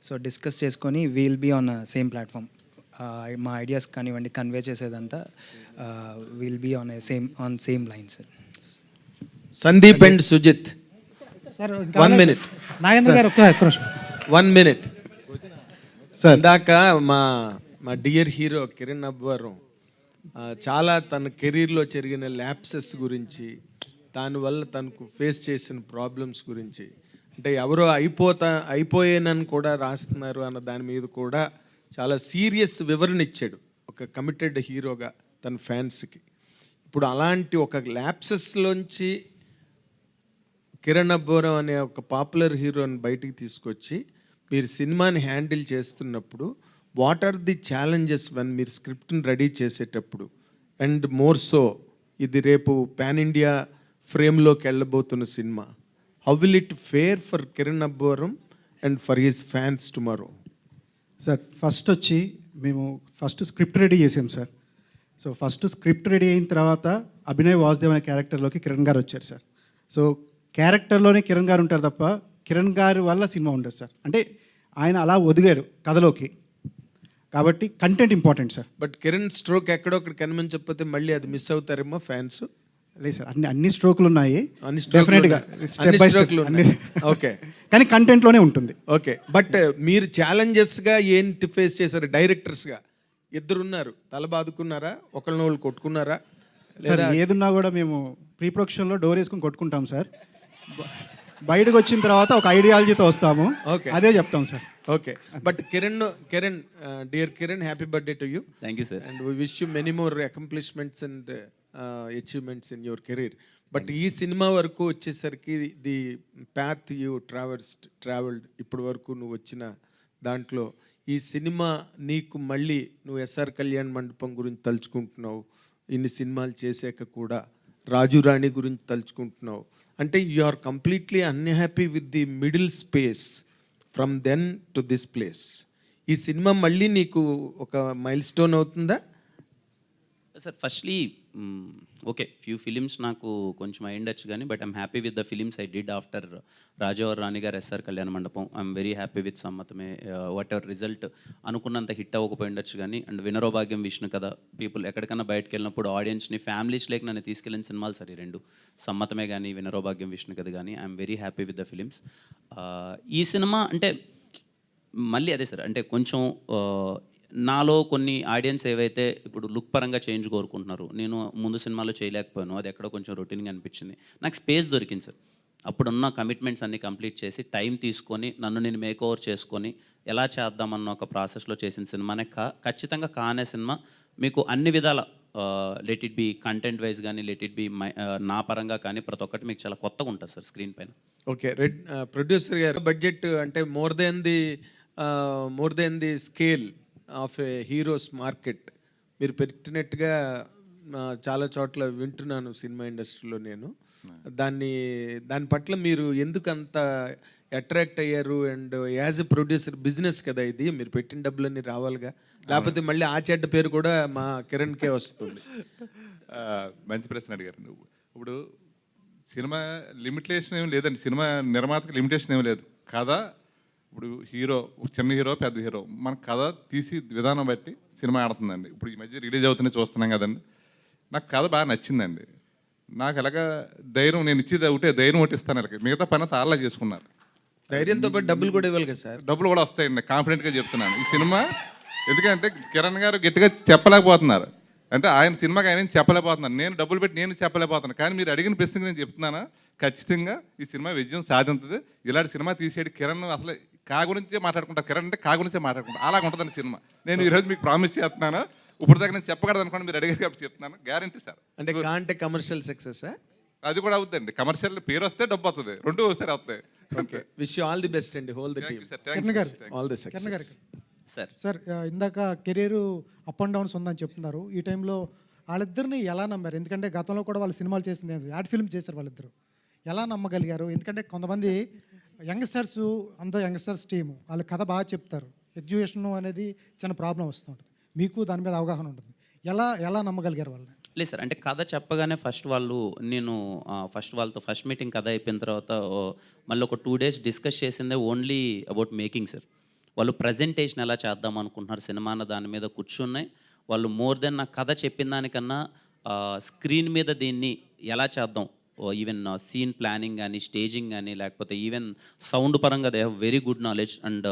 సో డిస్కస్ చేసుకొని we'll be on same platform. మా ఐడియాస్ కానివ్వండి, కన్వే చేసేదంతా we'll be on same lines. Sandeep and Sujith, sir 1 minute. Nagendra garu ఒక్క నిమిషం. 1 minute. సార్ ఇందాక మా డియర్ హీరో కిరణ్ అబ్బవరం చాలా తన కెరీర్లో జరిగిన ల్యాప్సెస్ గురించి, దానివల్ల తనకు ఫేస్ చేసిన ప్రాబ్లమ్స్ గురించి, అంటే ఎవరో అయిపోయానని కూడా రాస్తున్నారు అన్న దాని మీద కూడా చాలా సీరియస్ వివరణ ఇచ్చాడు ఒక కమిటెడ్ హీరోగా తన ఫ్యాన్స్కి. ఇప్పుడు అలాంటి ఒక ల్యాప్సెస్లోంచి కిరణ్ అబ్బవరం అనే ఒక పాపులర్ హీరోని బయటికి తీసుకొచ్చి మీరు సినిమాని హ్యాండిల్ చేస్తున్నప్పుడు what are the challenges one మీరు స్క్రిప్ట్ని రెడీ చేసేటప్పుడు? అండ్ మోర్ సో ఇది రేపు పాన్ ఇండియా ఫ్రేమ్లోకి వెళ్ళబోతున్న సినిమా. How will it fare for Kiran Abbavaram and for his fans tomorrow? Sir first వచ్చి మేము స్క్రిప్ట్ రెడీ చేసాం sir. So first script ready అయిన తర్వాత అభినయ్ వాసుదేవ్ అనే క్యారెక్టర్లోకి కిరణ్ గారు వచ్చారు సార్. సో క్యారెక్టర్లోనే కిరణ్ గారు ఉంటారు తప్ప కిరణ్ గారి వల్ల సినిమా ఉండదు సార్. అంటే ఆయన అలా ఒదిగాడు కథలోకి, కాబట్టి content important sir. But Kiran stroke ఎక్కడొక్కడ కనిపించకపోతే మళ్ళీ అది మిస్ అవుతారేమో ఫ్యాన్స్. లేదు సార్, అన్ని స్ట్రోకులు ఉన్నాయి, అన్ని డెఫినెట్గా స్ట్రోకులు ఓకే, కానీ కంటెంట్లోనే ఉంటుంది. ఓకే, బట్ మీరు ఛాలెంజెస్గా ఏంటి ఫేస్ చేశారు? డైరెక్టర్స్గా ఇద్దరున్నారు, తల బాదుకున్నారా? ఒకళ్ళని కొట్టుకున్నారా? సార్ ఏదున్నా కూడా మేము ప్రీ ప్రొడక్షన్లో డోర్ వేసుకుని కొట్టుకుంటాం సార్. బయటకు వచ్చిన తర్వాత ఒక ఐడియాలజీతో వస్తాము. ఓకే, అదే చెప్తాం sir. Okay, but Kiran dear Kiran, happy birthday to you. Thank you sir. And we wish you many more accomplishments and achievements in your career. But ఈ సినిమా వరకు వచ్చేసరికి ది పాత్ యూ ట్రావెల్డ్ ఇప్పటి వరకు నువ్వు వచ్చిన దాంట్లో ఈ సినిమా నీకు మళ్ళీ నువ్వు ఎస్ఆర్ కళ్యాణ్ మండపం గురించి తలుచుకుంటున్నావు, ఇన్ని సినిమాలు చేశాక కూడా రాజు రాణి గురించి తలుచుకుంటున్నావు, అంటే you are completely unhappy with the middle space from then to this place. ఈ సినిమా మళ్ళీ నీకు ఒక మైల్ స్టోన్ అవుతుందా? Sir firstly okay, few films నాకు కొంచెం అయ్యిండొచ్చు కానీ, but I'm happy with the films I did after Rajavaru Rani Garu, SR Kalyana Mandapam. I'm very happy with Sammathame. Whatever result అనుకున్నంత హిట్ అవ్వకపోయిండొచ్చు కానీ, అండ్ వినరో భాగ్యం, విష్ణు కదా, పీపుల్ ఎక్కడికన్నా బయటకు వెళ్ళినప్పుడు ఆడియన్స్ని ఫ్యామిలీస్ లేక నన్ను తీసుకెళ్ళిన సినిమాలు సార్ ఈ రెండు, సమ్మతమే కానీ వినరో భాగ్యం, విష్ణు కదా కానీ. I'm very happy with the films. ఈ సినిమా అంటే మళ్ళీ అదే సార్, అంటే కొంచెం నాలో కొన్ని ఆడియన్స్ ఏవైతే ఇప్పుడు లుక్ పరంగా చేంజ్ కోరుకుంటున్నారు, నేను ముందు సినిమాలో చేయలేకపోయాను, అది ఎక్కడో కొంచెం రొటీన్గా అనిపించింది. నాకు స్పేస్ దొరికింది సార్. అప్పుడున్న కమిట్మెంట్స్ అన్ని కంప్లీట్ చేసి టైం తీసుకొని నన్ను నేను మేక్ ఓవర్ చేసుకొని ఎలా చేద్దామన్న ఒక ప్రాసెస్లో చేసిన సినిమానే ఖచ్చితంగా కానే సినిమా. మీకు అన్ని విధాల let it be content wise కానీ, లెట్ ఇట్ బి నా పరంగా కానీ, ప్రతి ఒక్కటి మీకు చాలా కొత్తగా ఉంటుంది సార్ స్క్రీన్ పైన. ఓకే, ప్రొడ్యూసర్ గారు, బడ్జెట్ అంటే more than the scale of A heroes market మీరు పెట్టినట్టుగా చాలా చోట్ల వింటున్నాను సినిమా ఇండస్ట్రీలో నేను. దాని పట్ల మీరు ఎందుకు అంత అట్రాక్ట్ అయ్యారు? And as a producer business కదా ఇది, మీరు పెట్టిన డబ్బులన్నీ రావాలిగా, లేకపోతే మళ్ళీ ఆ చెడ్డ పేరు కూడా మా కిరణ్కే వస్తుంది. మంచి ప్రశ్న అడిగారు నువ్వు. ఇప్పుడు సినిమా లిమిటేషన్ ఏమి లేదండి, సినిమా నిర్మాతకి లిమిటేషన్ ఏమి లేదు. కథ ఇప్పుడు హీరో, చిన్న హీరో పెద్ద హీరో, మన కథ తీసి విధానం బట్టి సినిమా ఆడుతుందండి. ఇప్పుడు ఈ మధ్య రిలీజ్ అవుతుంటే చూస్తున్నాం కదండి. నాకు కథ బాగా నచ్చిందండి. నాకు ఎలాగా ధైర్యం, నేను ఇచ్చేది ఒకటే ధైర్యం ఒకటి ఇస్తాను, అలాగే మిగతా పని అంతా ఆళ్ళ చేసుకున్నారు. ధైర్యంతో పాటు డబ్బులు కూడా ఇవ్వాలి కదా సార్. డబ్బులు కూడా వస్తాయండి, కాన్ఫిడెంట్గా చెప్తున్నాను. ఈ సినిమా ఎందుకంటే కిరణ్ గారు గట్టిగా చెప్పలేకపోతున్నారు, అంటే ఆయన సినిమాకి ఆయన చెప్పలేకపోతున్నారు, నేను డబ్బులు పెట్టి నేను చెప్పలేకపోతున్నాను. కానీ మీరు అడిగిన ప్రశ్నకి నేను చెప్తున్నాను, ఖచ్చితంగా ఈ సినిమా విజయం సాధించదు. ఇలాంటి సినిమా తీసేది కిరణ్ అసలు కా గురించే మాట్లాడుకుంటారు, కిరణ్ అంటే కా గురించే మాట్లాడుకుంటారు, అలాగ ఉంటుందండి సినిమా. నేను ఈరోజు మీకు ప్రామిస్ చేస్తున్నాను, ఇప్పుడు దాకా నేను చెప్పకూడదు అనుకోండి, మీరు అడిగారు కాబట్టి చెప్తున్నాను, గ్యారంటీ సార్. అంటే కా అంటే కమర్షియల్ సక్సెస్. అది కూడా అవుతుందండి, కమర్షియల్ పేరు వస్తే డబ్బు వస్తుంది, రెండు ఒకసారి వస్తాయి. Okay, wish you all the best అండి, whole the team. All the success. Sir ఇందాక కెరీర్ అప్ అండ్ డౌన్స్ ఉందని చెప్తున్నారు. ఈ టైంలో వాళ్ళిద్దరిని ఎలా నమ్మారు? ఎందుకంటే గతంలో కూడా వాళ్ళు సినిమాలు చేసింది, యాడ్ ఫిల్మ్ చేశారు వాళ్ళిద్దరు. ఎలా నమ్మగలిగారు? ఎందుకంటే కొంతమంది యంగ్స్టర్స్, అంత యంగ్స్టర్స్ టీము, వాళ్ళ కథ బాగా చెప్తారు, ఎడ్యుకేషన్ అనేది చిన్న ప్రాబ్లం వస్తూ ఉంటుంది, మీకు దాని మీద అవగాహన ఉంటుంది. ఎలా నమ్మగలిగారు వాళ్ళని? లేదు సార్, అంటే కథ చెప్పగానే నేను వాళ్ళతో ఫస్ట్ మీటింగ్ కథ అయిపోయిన తర్వాత మళ్ళీ ఒక 2 days డిస్కస్ చేసిందే ఓన్లీ అబౌట్ మేకింగ్ సార్. వాళ్ళు ప్రజెంటేషన్ ఎలా చేద్దాం అనుకుంటున్నారు సినిమా అన్న దాని మీద కూర్చున్నాయి. వాళ్ళు మోర్ దెన్ నా కథ చెప్పిన దానికన్నా స్క్రీన్ మీద దీన్ని ఎలా చేద్దాం, ఈవెన్ సీన్ ప్లానింగ్ కానీ, స్టేజింగ్ కానీ, లేకపోతే ఈవెన్ సౌండ్ పరంగా they have very good knowledge. And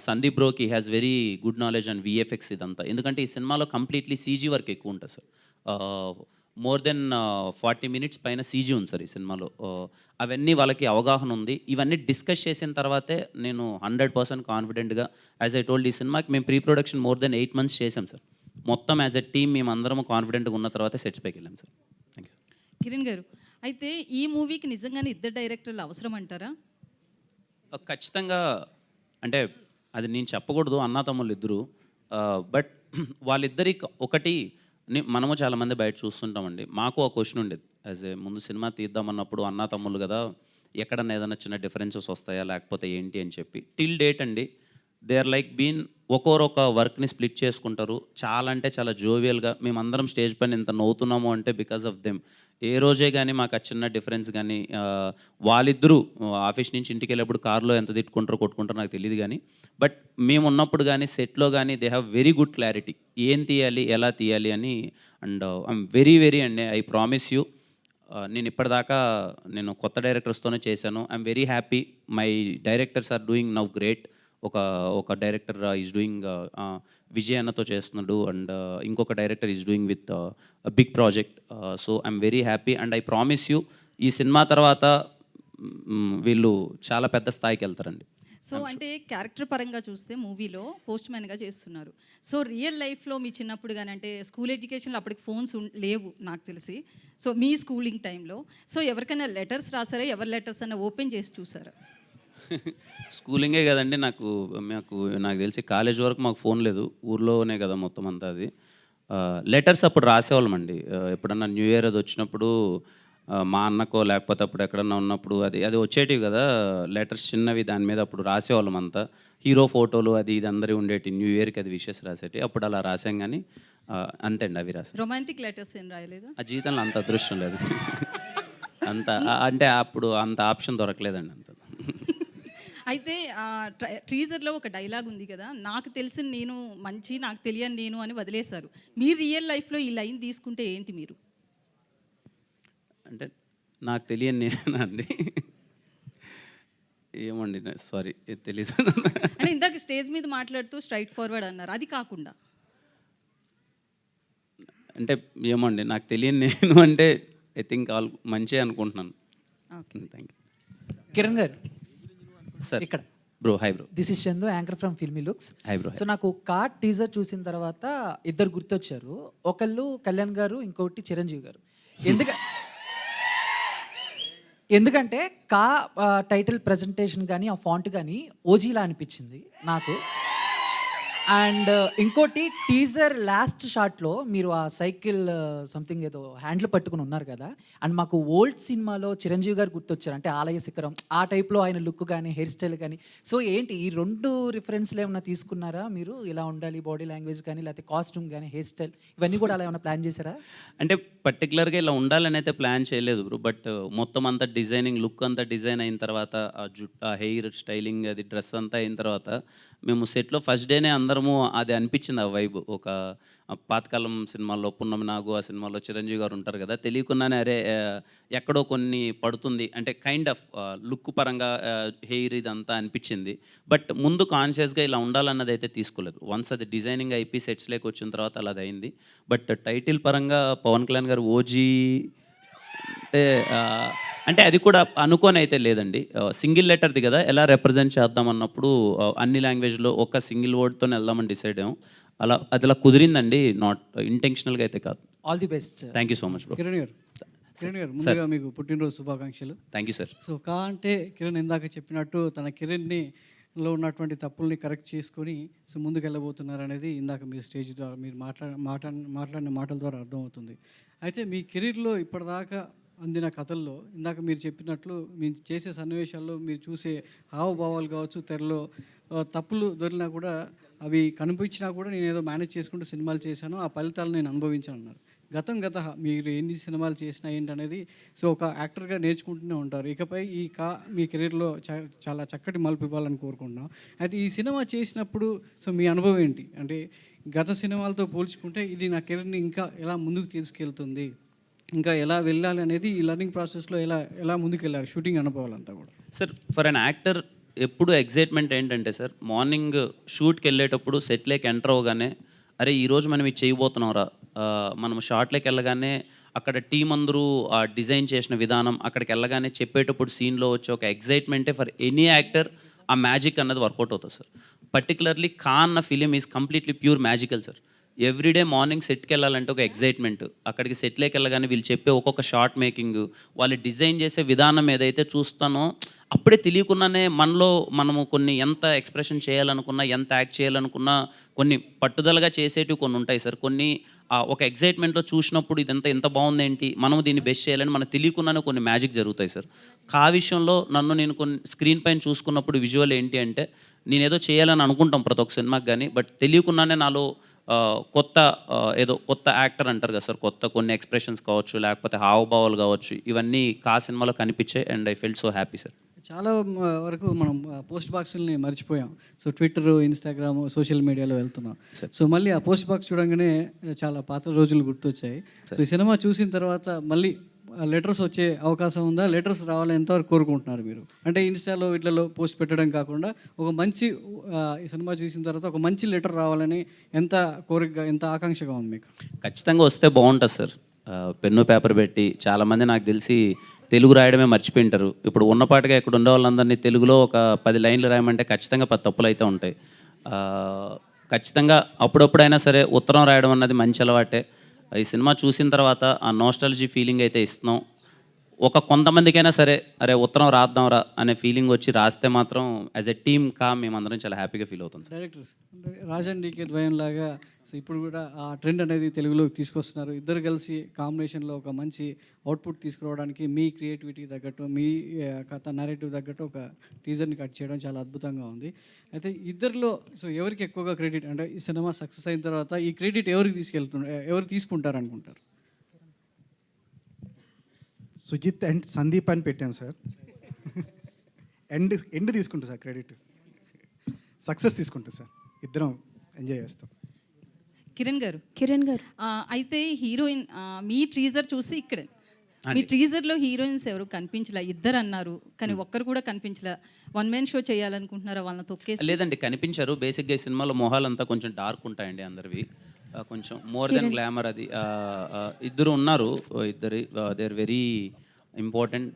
Sandeep బ్రోకి has very good knowledge and VFX ఇదంతా. ఎందుకంటే ఈ సినిమాలో కంప్లీట్లీ సీజీ వర్క్ ఎక్కువ ఉంటుంది సార్. మోర్ దెన్ 40 minutes పైన సీజీ ఉంది సార్ ఈ సినిమాలో. అవన్నీ వాళ్ళకి అవగాహన ఉంది. ఇవన్నీ డిస్కస్ చేసిన తర్వాతే నేను 100% కాన్ఫిడెంట్గా, యాజ్ ఐ టోల్డ్, ఈ సినిమాకి మేము pre production more than 8 months చేసాం సార్. మొత్తం యాజ్ ఎ టీమ్ మేము అందరం కాన్ఫిడెంట్గా ఉన్న తర్వాత సెట్స్ పైకి వెళ్ళాం సార్. Thank you. కిరణ్ గారు, అయితే ఈ మూవీకి నిజంగానే ఇద్దరు డైరెక్టర్లు అవసరం అంటారా? ఖచ్చితంగా, అంటే అది నేను చెప్పకూడదు, అన్నా తమ్ముళ్ళు ఇద్దరు. బట్ వాళ్ళిద్దరి ఒకటి మనము చాలామంది బయట చూస్తుంటామండి. మాకు ఆ క్వశ్చన్ ఉండేది యాజ్ ఏ ముందు సినిమా తీద్దామన్నప్పుడు, అన్నా తమ్ముళ్ళు కదా, ఎక్కడన్నా ఏదైనా చిన్న డిఫరెన్సెస్ వస్తాయా లేకపోతే ఏంటి అని చెప్పి. టిల్ డేట్ అండి దే ఆర్ లైక్ బీన్ ఒక్కొక్క వర్క్ని స్ప్లిట్ చేసుకుంటారు. చాలా అంటే చాలా జోవియల్గా మేమందరం స్టేజ్ పైన ఇంత నవ్వుతున్నాము అంటే బికాస్ ఆఫ్ దెమ్. ఏ రోజే కానీ మాకు ఆ చిన్న డిఫరెన్స్ కానీ, వాళ్ళిద్దరూ ఆఫీస్ నుంచి ఇంటికి వెళ్ళేప్పుడు కార్లో ఎంత తిట్టుకుంటారో కొట్టుకుంటారో నాకు తెలియదు కానీ, బట్ మేము ఉన్నప్పుడు కానీ సెట్లో కానీ they have very good clarity, ఏం తీయాలి ఎలా తీయాలి అని. అండ్ ఐఎమ్ వెరీ అండి, ఐ ప్రామిస్ యూ, నేను ఇప్పటిదాకా కొత్త డైరెక్టర్స్తోనే చేశాను. I'm very happy. My directors are doing now great. ఒక డైరెక్టర్ ఈజ్ డూయింగ్ విజయ్ అన్నతో చేస్తున్నాడు, అండ్ ఇంకొక director is doing with big project. So I'm very happy and I promise you, ఈ సినిమా తర్వాత వీళ్ళు చాలా పెద్ద స్థాయికి వెళ్తారండి. సో అంటే క్యారెక్టర్ పరంగా చూస్తే మూవీలో పోస్ట్ మ్యాన్గా చేస్తున్నారు. సో రియల్ లైఫ్లో మీ చిన్నప్పుడు కానీ, అంటే స్కూల్ ఎడ్యుకేషన్లో అప్పటికి ఫోన్స్ లేవు నాకు తెలిసి, సో మీ స్కూలింగ్ టైంలో సో ఎవరికైనా లెటర్స్ రాసారా? ఎవరి లెటర్స్ అన్నా ఓపెన్ చేసి చూసారా? స్కూలింగే కదండి, నాకు తెలిసి కాలేజ్ వరకు మాకు ఫోన్ లేదు, ఊర్లోనే కదా మొత్తం అంతా. అది లెటర్స్ అప్పుడు రాసేవాళ్ళం అండి. ఎప్పుడన్నా న్యూ ఇయర్ అది వచ్చినప్పుడు మా అన్నకో లేకపోతే అప్పుడు ఎక్కడన్నా ఉన్నప్పుడు అది వచ్చేటివి కదా లెటర్స్ చిన్నవి, దాని మీద అప్పుడు రాసేవాళ్ళం అంతా. హీరో ఫోటోలు అది ఇది అందరి ఉండేటి, న్యూ ఇయర్కి అది విషెస్ రాసేటి, అప్పుడు అలా రాసాం. కానీ అంతే అండి, అవి రాసాం. రొమాంటిక్ లెటర్స్ ఏం రాయలేదు? ఆ జీవితంలో అంత అదృష్టం లేదు అంత, అంటే అప్పుడు అంత ఆప్షన్ దొరకలేదండి అంత. అయితే టీజర్లో ఒక డైలాగ్ ఉంది కదా, నాకు తెలిసిన నేను మంచి, నాకు తెలియని నేను అని వదిలేశారు. మీరు రియల్ లైఫ్లో ఈ లైన్ తీసుకుంటే ఏంటి మీరు? అంటే నాకు తెలియని నేనండి, ఏమండి సారీ తెలీదు. అంటే ఇందాక స్టేజ్ మీద మాట్లాడుతూ స్ట్రైట్ ఫార్వర్డ్ అన్నారు, అది కాకుండా అంటే ఏమండి నాకు తెలియని నేను అంటే ఐ థింక్ ఆల్ మంచి అనుకుంటున్నాను. Thank you. Kiran garu sir. ఇక్కడ bro, hi bro. This is Chandu, anchor from filmy looks. Hi bro. So నాకు కార్డ్ టీజర్ చూసిన తర్వాత ఇద్దరు గుర్తొచ్చారు. ఒకళ్ళు కళ్యాణ్ గారు, ఇంకొకటి చిరంజీవి గారు. ఎందుకంటే టైటిల్ ప్రజెంటేషన్ కానీ ఆ ఫాంట్ కానీ ఓజీలా అనిపించింది నాకు. అండ్ ఇంకోటి టీజర్ లాస్ట్ షాట్లో మీరు ఆ సైకిల్ సంథింగ్ ఏదో హ్యాండిల్ పట్టుకుని ఉన్నారు కదా, అండ్ మాకు ఓల్డ్ సినిమాలో చిరంజీవి గారు గుర్తొచ్చారు, అంటే ఆలయ శిఖరం ఆ టైప్లో ఆయన లుక్ కానీ హెయిర్ స్టైల్ కానీ. సో ఏంటి ఈ 2 రిఫరెన్స్లు ఏమైనా తీసుకున్నారా మీరు? ఇలా ఉండాలి బాడీ లాంగ్వేజ్ కానీ, లేకపోతే కాస్ట్యూమ్ కానీ, హెయిర్ స్టైల్ ఇవన్నీ కూడా అలా ఏమైనా ప్లాన్ చేశారా? అంటే పర్టికులర్గా ఇలా ఉండాలని అయితే ప్లాన్ చేయలేదు బ్రో. బట్ మొత్తం అంతా డిజైనింగ్ లుక్ అంతా డిజైన్ అయిన తర్వాత ఆ జుట్టు ఆ హెయిర్ స్టైలింగ్ అది డ్రెస్ అంతా అయిన తర్వాత మేము సెట్లో ఫస్ట్ డేనే అందరము అది అనిపించింది ఆ వైబ్. ఒక పాతకాలం సినిమాల్లో పున్నమి నాగు ఆ సినిమాలో చిరంజీవి గారు ఉంటారు కదా, తెలియకుండానే అరే ఎక్కడో కొన్ని పడుతుంది అంటే కైండ్ ఆఫ్ లుక్ పరంగా హెయిర్ ఇదంతా అనిపించింది. బట్ ముందు కాన్షియస్గా ఇలా ఉండాలన్నది అయితే తీసుకోలేదు. వన్స్ అది డిజైనింగ్ అయిపోయి సెట్స్లోకి వచ్చిన తర్వాత అలా అది అయింది. బట్ టైటిల్ పరంగా పవన్ కళ్యాణ్ గారు ఓజీ అంటే అది కూడా అనుకోని అయితే లేదండి. సింగిల్ లెటర్ది కదా, ఎలా రిప్రజెంట్ చేద్దాం అన్నప్పుడు అన్ని లాంగ్వేజ్లో ఒక సింగిల్ వర్డ్తో వెళ్దామని డిసైడ్ అయ్యాం. అలా అది అలా కుదిరిందండి, నాట్ ఇంటెన్షనల్గా అయితే కాదు. All the best. Thank you so much bro. Kiran గారు ముందుగా మీకు పుట్టినరోజు శుభాకాంక్షలు. Thank you sir. సో అంటే కిరణ్ ఇందాక చెప్పినట్టు తన కెరీర్లో ఉన్నటువంటి తప్పుల్ని కరెక్ట్ చేసుకొని సో ముందుకు వెళ్ళబోతున్నారు అనేది ఇందాక మీరు స్టేజ్ ద్వారా మీరు మాట్లాడిన మాటల ద్వారా అర్థమవుతుంది. అయితే మీ కెరీర్లో ఇప్పటిదాకా అందిన కథల్లో ఇందాక మీరు చెప్పినట్లు మీరు చేసే సన్నివేశాల్లో మీరు చూసే హావభావాలు కావచ్చు, తెరలో తప్పులు దొరికినా కూడా అవి కనిపించినా కూడా నేను ఏదో మేనేజ్ చేసుకుంటూ సినిమాలు చేశాను, ఆ ఫలితాలు నేను అనుభవించాను అన్నారు. గత మీరు ఎన్ని సినిమాలు చేసినా ఏంటనేది సో ఒక యాక్టర్గా నేర్చుకుంటూనే ఉంటారు. ఇకపై మీ కెరీర్లో చాలా చక్కటి మలుపు ఇవ్వాలని కోరుకుంటున్నాం. అయితే ఈ సినిమా చేసినప్పుడు సో మీ అనుభవం ఏంటి? అంటే గత సినిమాలతో పోల్చుకుంటే ఇది నా కెరీర్ని ఇంకా ఎలా ముందుకు తీసుకెళ్తుంది, ఇంకా ఎలా వెళ్ళాలి అనేది ఈ లర్నింగ్ ప్రాసెస్లో ఎలా ముందుకు వెళ్ళారు షూటింగ్ అనుభవాలంతా కూడా? సార్ ఫర్ అన్ యాక్టర్ ఎప్పుడు ఎగ్జైట్మెంట్ ఏంటంటే సార్, మార్నింగ్ షూట్కి వెళ్ళేటప్పుడు సెట్లోకి ఎంటర్ అవ్వగానే అరే ఈరోజు మనం ఇది చేయబోతున్నాంరా, మనం షార్ట్లోకి వెళ్ళగానే అక్కడ టీం అందరూ డిజైన్ చేసిన విధానం, అక్కడికి వెళ్ళగానే చెప్పేటప్పుడు సీన్లో వచ్చే ఒక ఎగ్జైట్మెంటే ఫర్ ఎనీ యాక్టర్ ఆ మ్యాజిక్ అన్నది వర్కౌట్ అవుతుంది సార్. పర్టికులర్లీ ఖాన్ అన్న film is completely pure magical sir. Everyday morning సెట్కి వెళ్ళాలంటే ఒక ఎగ్జైట్మెంట్, అక్కడికి సెట్లోకి వెళ్ళగానే వీళ్ళు చెప్పే ఒక్కొక్క షార్ట్ మేకింగ్, వాళ్ళు డిజైన్ చేసే విధానం ఏదైతే చూస్తానో అప్పుడే తెలియకుండానే మనము కొన్ని ఎంత ఎక్స్ప్రెషన్ చేయాలనుకున్నా, ఎంత యాక్ట్ చేయాలనుకున్నా కొన్ని పట్టుదలగా చేసేటివి కొన్ని ఉంటాయి సార్. కొన్ని ఒక ఎగ్జైట్మెంట్లో చూసినప్పుడు ఇదంతా ఎంత బాగుంది ఏంటి, మనము దీన్ని బెస్ట్ చేయాలని మనకు తెలియకుండానే కొన్ని మ్యాజిక్ జరుగుతాయి సార్. ఆ విషయంలో నేను కొన్ని స్క్రీన్ పైన చూసుకున్నప్పుడు విజువల్ ఏంటి అంటే నేనేదో చేయాలని అనుకుంటాం ప్రతి ఒక్క సినిమాకి కానీ, బట్ తెలియకుండానే నాలో కొత్త యాక్టర్ అంటారు కదా సార్, కొత్త కొన్ని ఎక్స్ప్రెషన్స్ కావచ్చు, లేకపోతే హావభావాలు కావచ్చు, ఇవన్నీ సినిమాలో కనిపించాయి. And I felt so happy sir. చాలా వరకు మనం పోస్ట్ బాక్సుల్ని మర్చిపోయాం. సో ట్విట్టర్, ఇన్స్టాగ్రామ్, సోషల్ మీడియాలో వెళ్తున్నాం. సో మళ్ళీ ఆ పోస్ట్ బాక్స్ చూడంగానే చాలా పాత రోజులు గుర్తొచ్చాయి. సో ఈ సినిమా చూసిన తర్వాత మళ్ళీ లెటర్స్ వచ్చే అవకాశం ఉందా? లెటర్స్ రావాలని ఎంతవరకు కోరుకుంటున్నారు మీరు? అంటే ఇన్స్టాలో వీటిలో పోస్ట్ పెట్టడం కాకుండా ఒక మంచి ఈ సినిమా చూసిన తర్వాత ఒక మంచి లెటర్ రావాలని ఎంత కోరికగా, ఎంత ఆకాంక్షగా ఉంది మీకు? ఖచ్చితంగా వస్తే బాగుంటుంది సార్. పెన్ను పేపర్ పెట్టి చాలామంది నాకు తెలిసి తెలుగు రాయడమే మర్చిపోయింటారు. ఇప్పుడు ఉన్నపాటుగా ఇక్కడ ఉండే వాళ్ళందరినీ తెలుగులో ఒక 10 లైన్లు రాయమంటే ఖచ్చితంగా 10 తప్పులు అయితే ఉంటాయి. ఖచ్చితంగా అప్పుడప్పుడైనా సరే ఉత్తరం రాయడం అన్నది మంచి అలవాటే. ఈ సినిమా చూసిన తర్వాత ఆ నోస్టాలజీ ఫీలింగ్ అయితే ఇస్తున్నాం. కొంతమందికైనా సరే అరే ఉత్తరం రాద్దాంరా అనే ఫీలింగ్ వచ్చి రాస్తే మాత్రం యాజ్ ఎ టీమ్ మేమందరం చాలా హ్యాపీగా ఫీల్ అవుతాం సార్. డైరెక్టర్స్ రాజన్ డీకే ద్వయం లాగా సో ఇప్పుడు కూడా ఆ ట్రెండ్ అనేది తెలుగులోకి తీసుకొస్తున్నారు. ఇద్దరు కలిసి కాంబినేషన్లో ఒక మంచి అవుట్పుట్ తీసుకురావడానికి మీ క్రియేటివిటీ తగ్గట్టు, మీ కథ నరేటివ్ తగ్గట్టు ఒక టీజర్ని కట్ చేయడం చాలా అద్భుతంగా ఉంది. అయితే ఇద్దరిలో సో ఎవరికి ఎక్కువగా క్రెడిట్, అంటే ఈ సినిమా సక్సెస్ అయిన తర్వాత ఈ క్రెడిట్ ఎవరు తీసుకుంటారు అనుకుంటారు? సుజిత్ అండ్ సందీప్ అని పెట్టాం సార్. ఎండ్ తీసుకుంటాం సార్ క్రెడిట్, సక్సెస్ తీసుకుంటాం సార్. ఇద్దరం ఎంజాయ్ చేస్తాం. కిరణ్ గారు అయితే హీరోయిన్ మీ టీజర్ చూసి ఇక్కడ మీ టీజర్లో హీరోయిన్స్ ఎవరు కనిపించలే, ఇద్దరు అన్నారు కానీ ఒక్కరు కూడా కనిపించలే. వన్ మ్యాన్ షో చేయాలనుకుంటున్నారా వాళ్ళని తొక్కేసి? లేదండి, కనిపించారు. బేసిక్గా ఈ సినిమాలో మొహాలంతా కొంచెం డార్క్ ఉంటాయండి అందరివి, కొంచెం మోర్ దెన్ గ్లామర్. అది ఇద్దరు ఉన్నారు, దే ఆర్ వెరీ ఇంపార్టెంట్.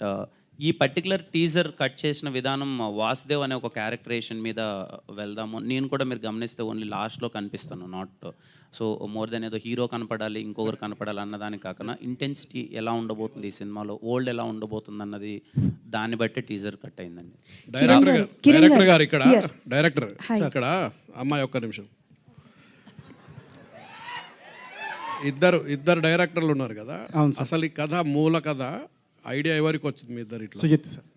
ఈ పర్టికులర్ టీజర్ కట్ చేసిన విధానం వాసుదేవ్ అనే ఒక క్యారెక్టరేషన్ మీద వెళ్దాము. నేను కూడా మీరు గమనిస్తే ఓన్లీ లాస్ట్లో కనిపిస్తాను, నాట్ సో మోర్ దెన్ ఏదో హీరో కనపడాలి ఇంకొకరు కనపడాలి అన్నదానికి కాకుండా ఇంటెన్సిటీ ఎలా ఉండబోతుంది ఈ సినిమాలో, ఓల్డ్ ఎలా ఉండబోతుంది అన్నది దాన్ని బట్టి టీజర్ కట్ అయిందండి. డైరెక్టర్ గారు ఇక్కడ అమ్మాయి ఒక్క నిమిషం ఇద్దరు డైరెక్టర్లు ఉన్నారు కదా, అవును సార్. అసలు ఈ కథ మూల కథ ఐడియా ఎవరికి వచ్చింది మీ ఇద్దరు ఇట్లా? సుజిత్ సార్.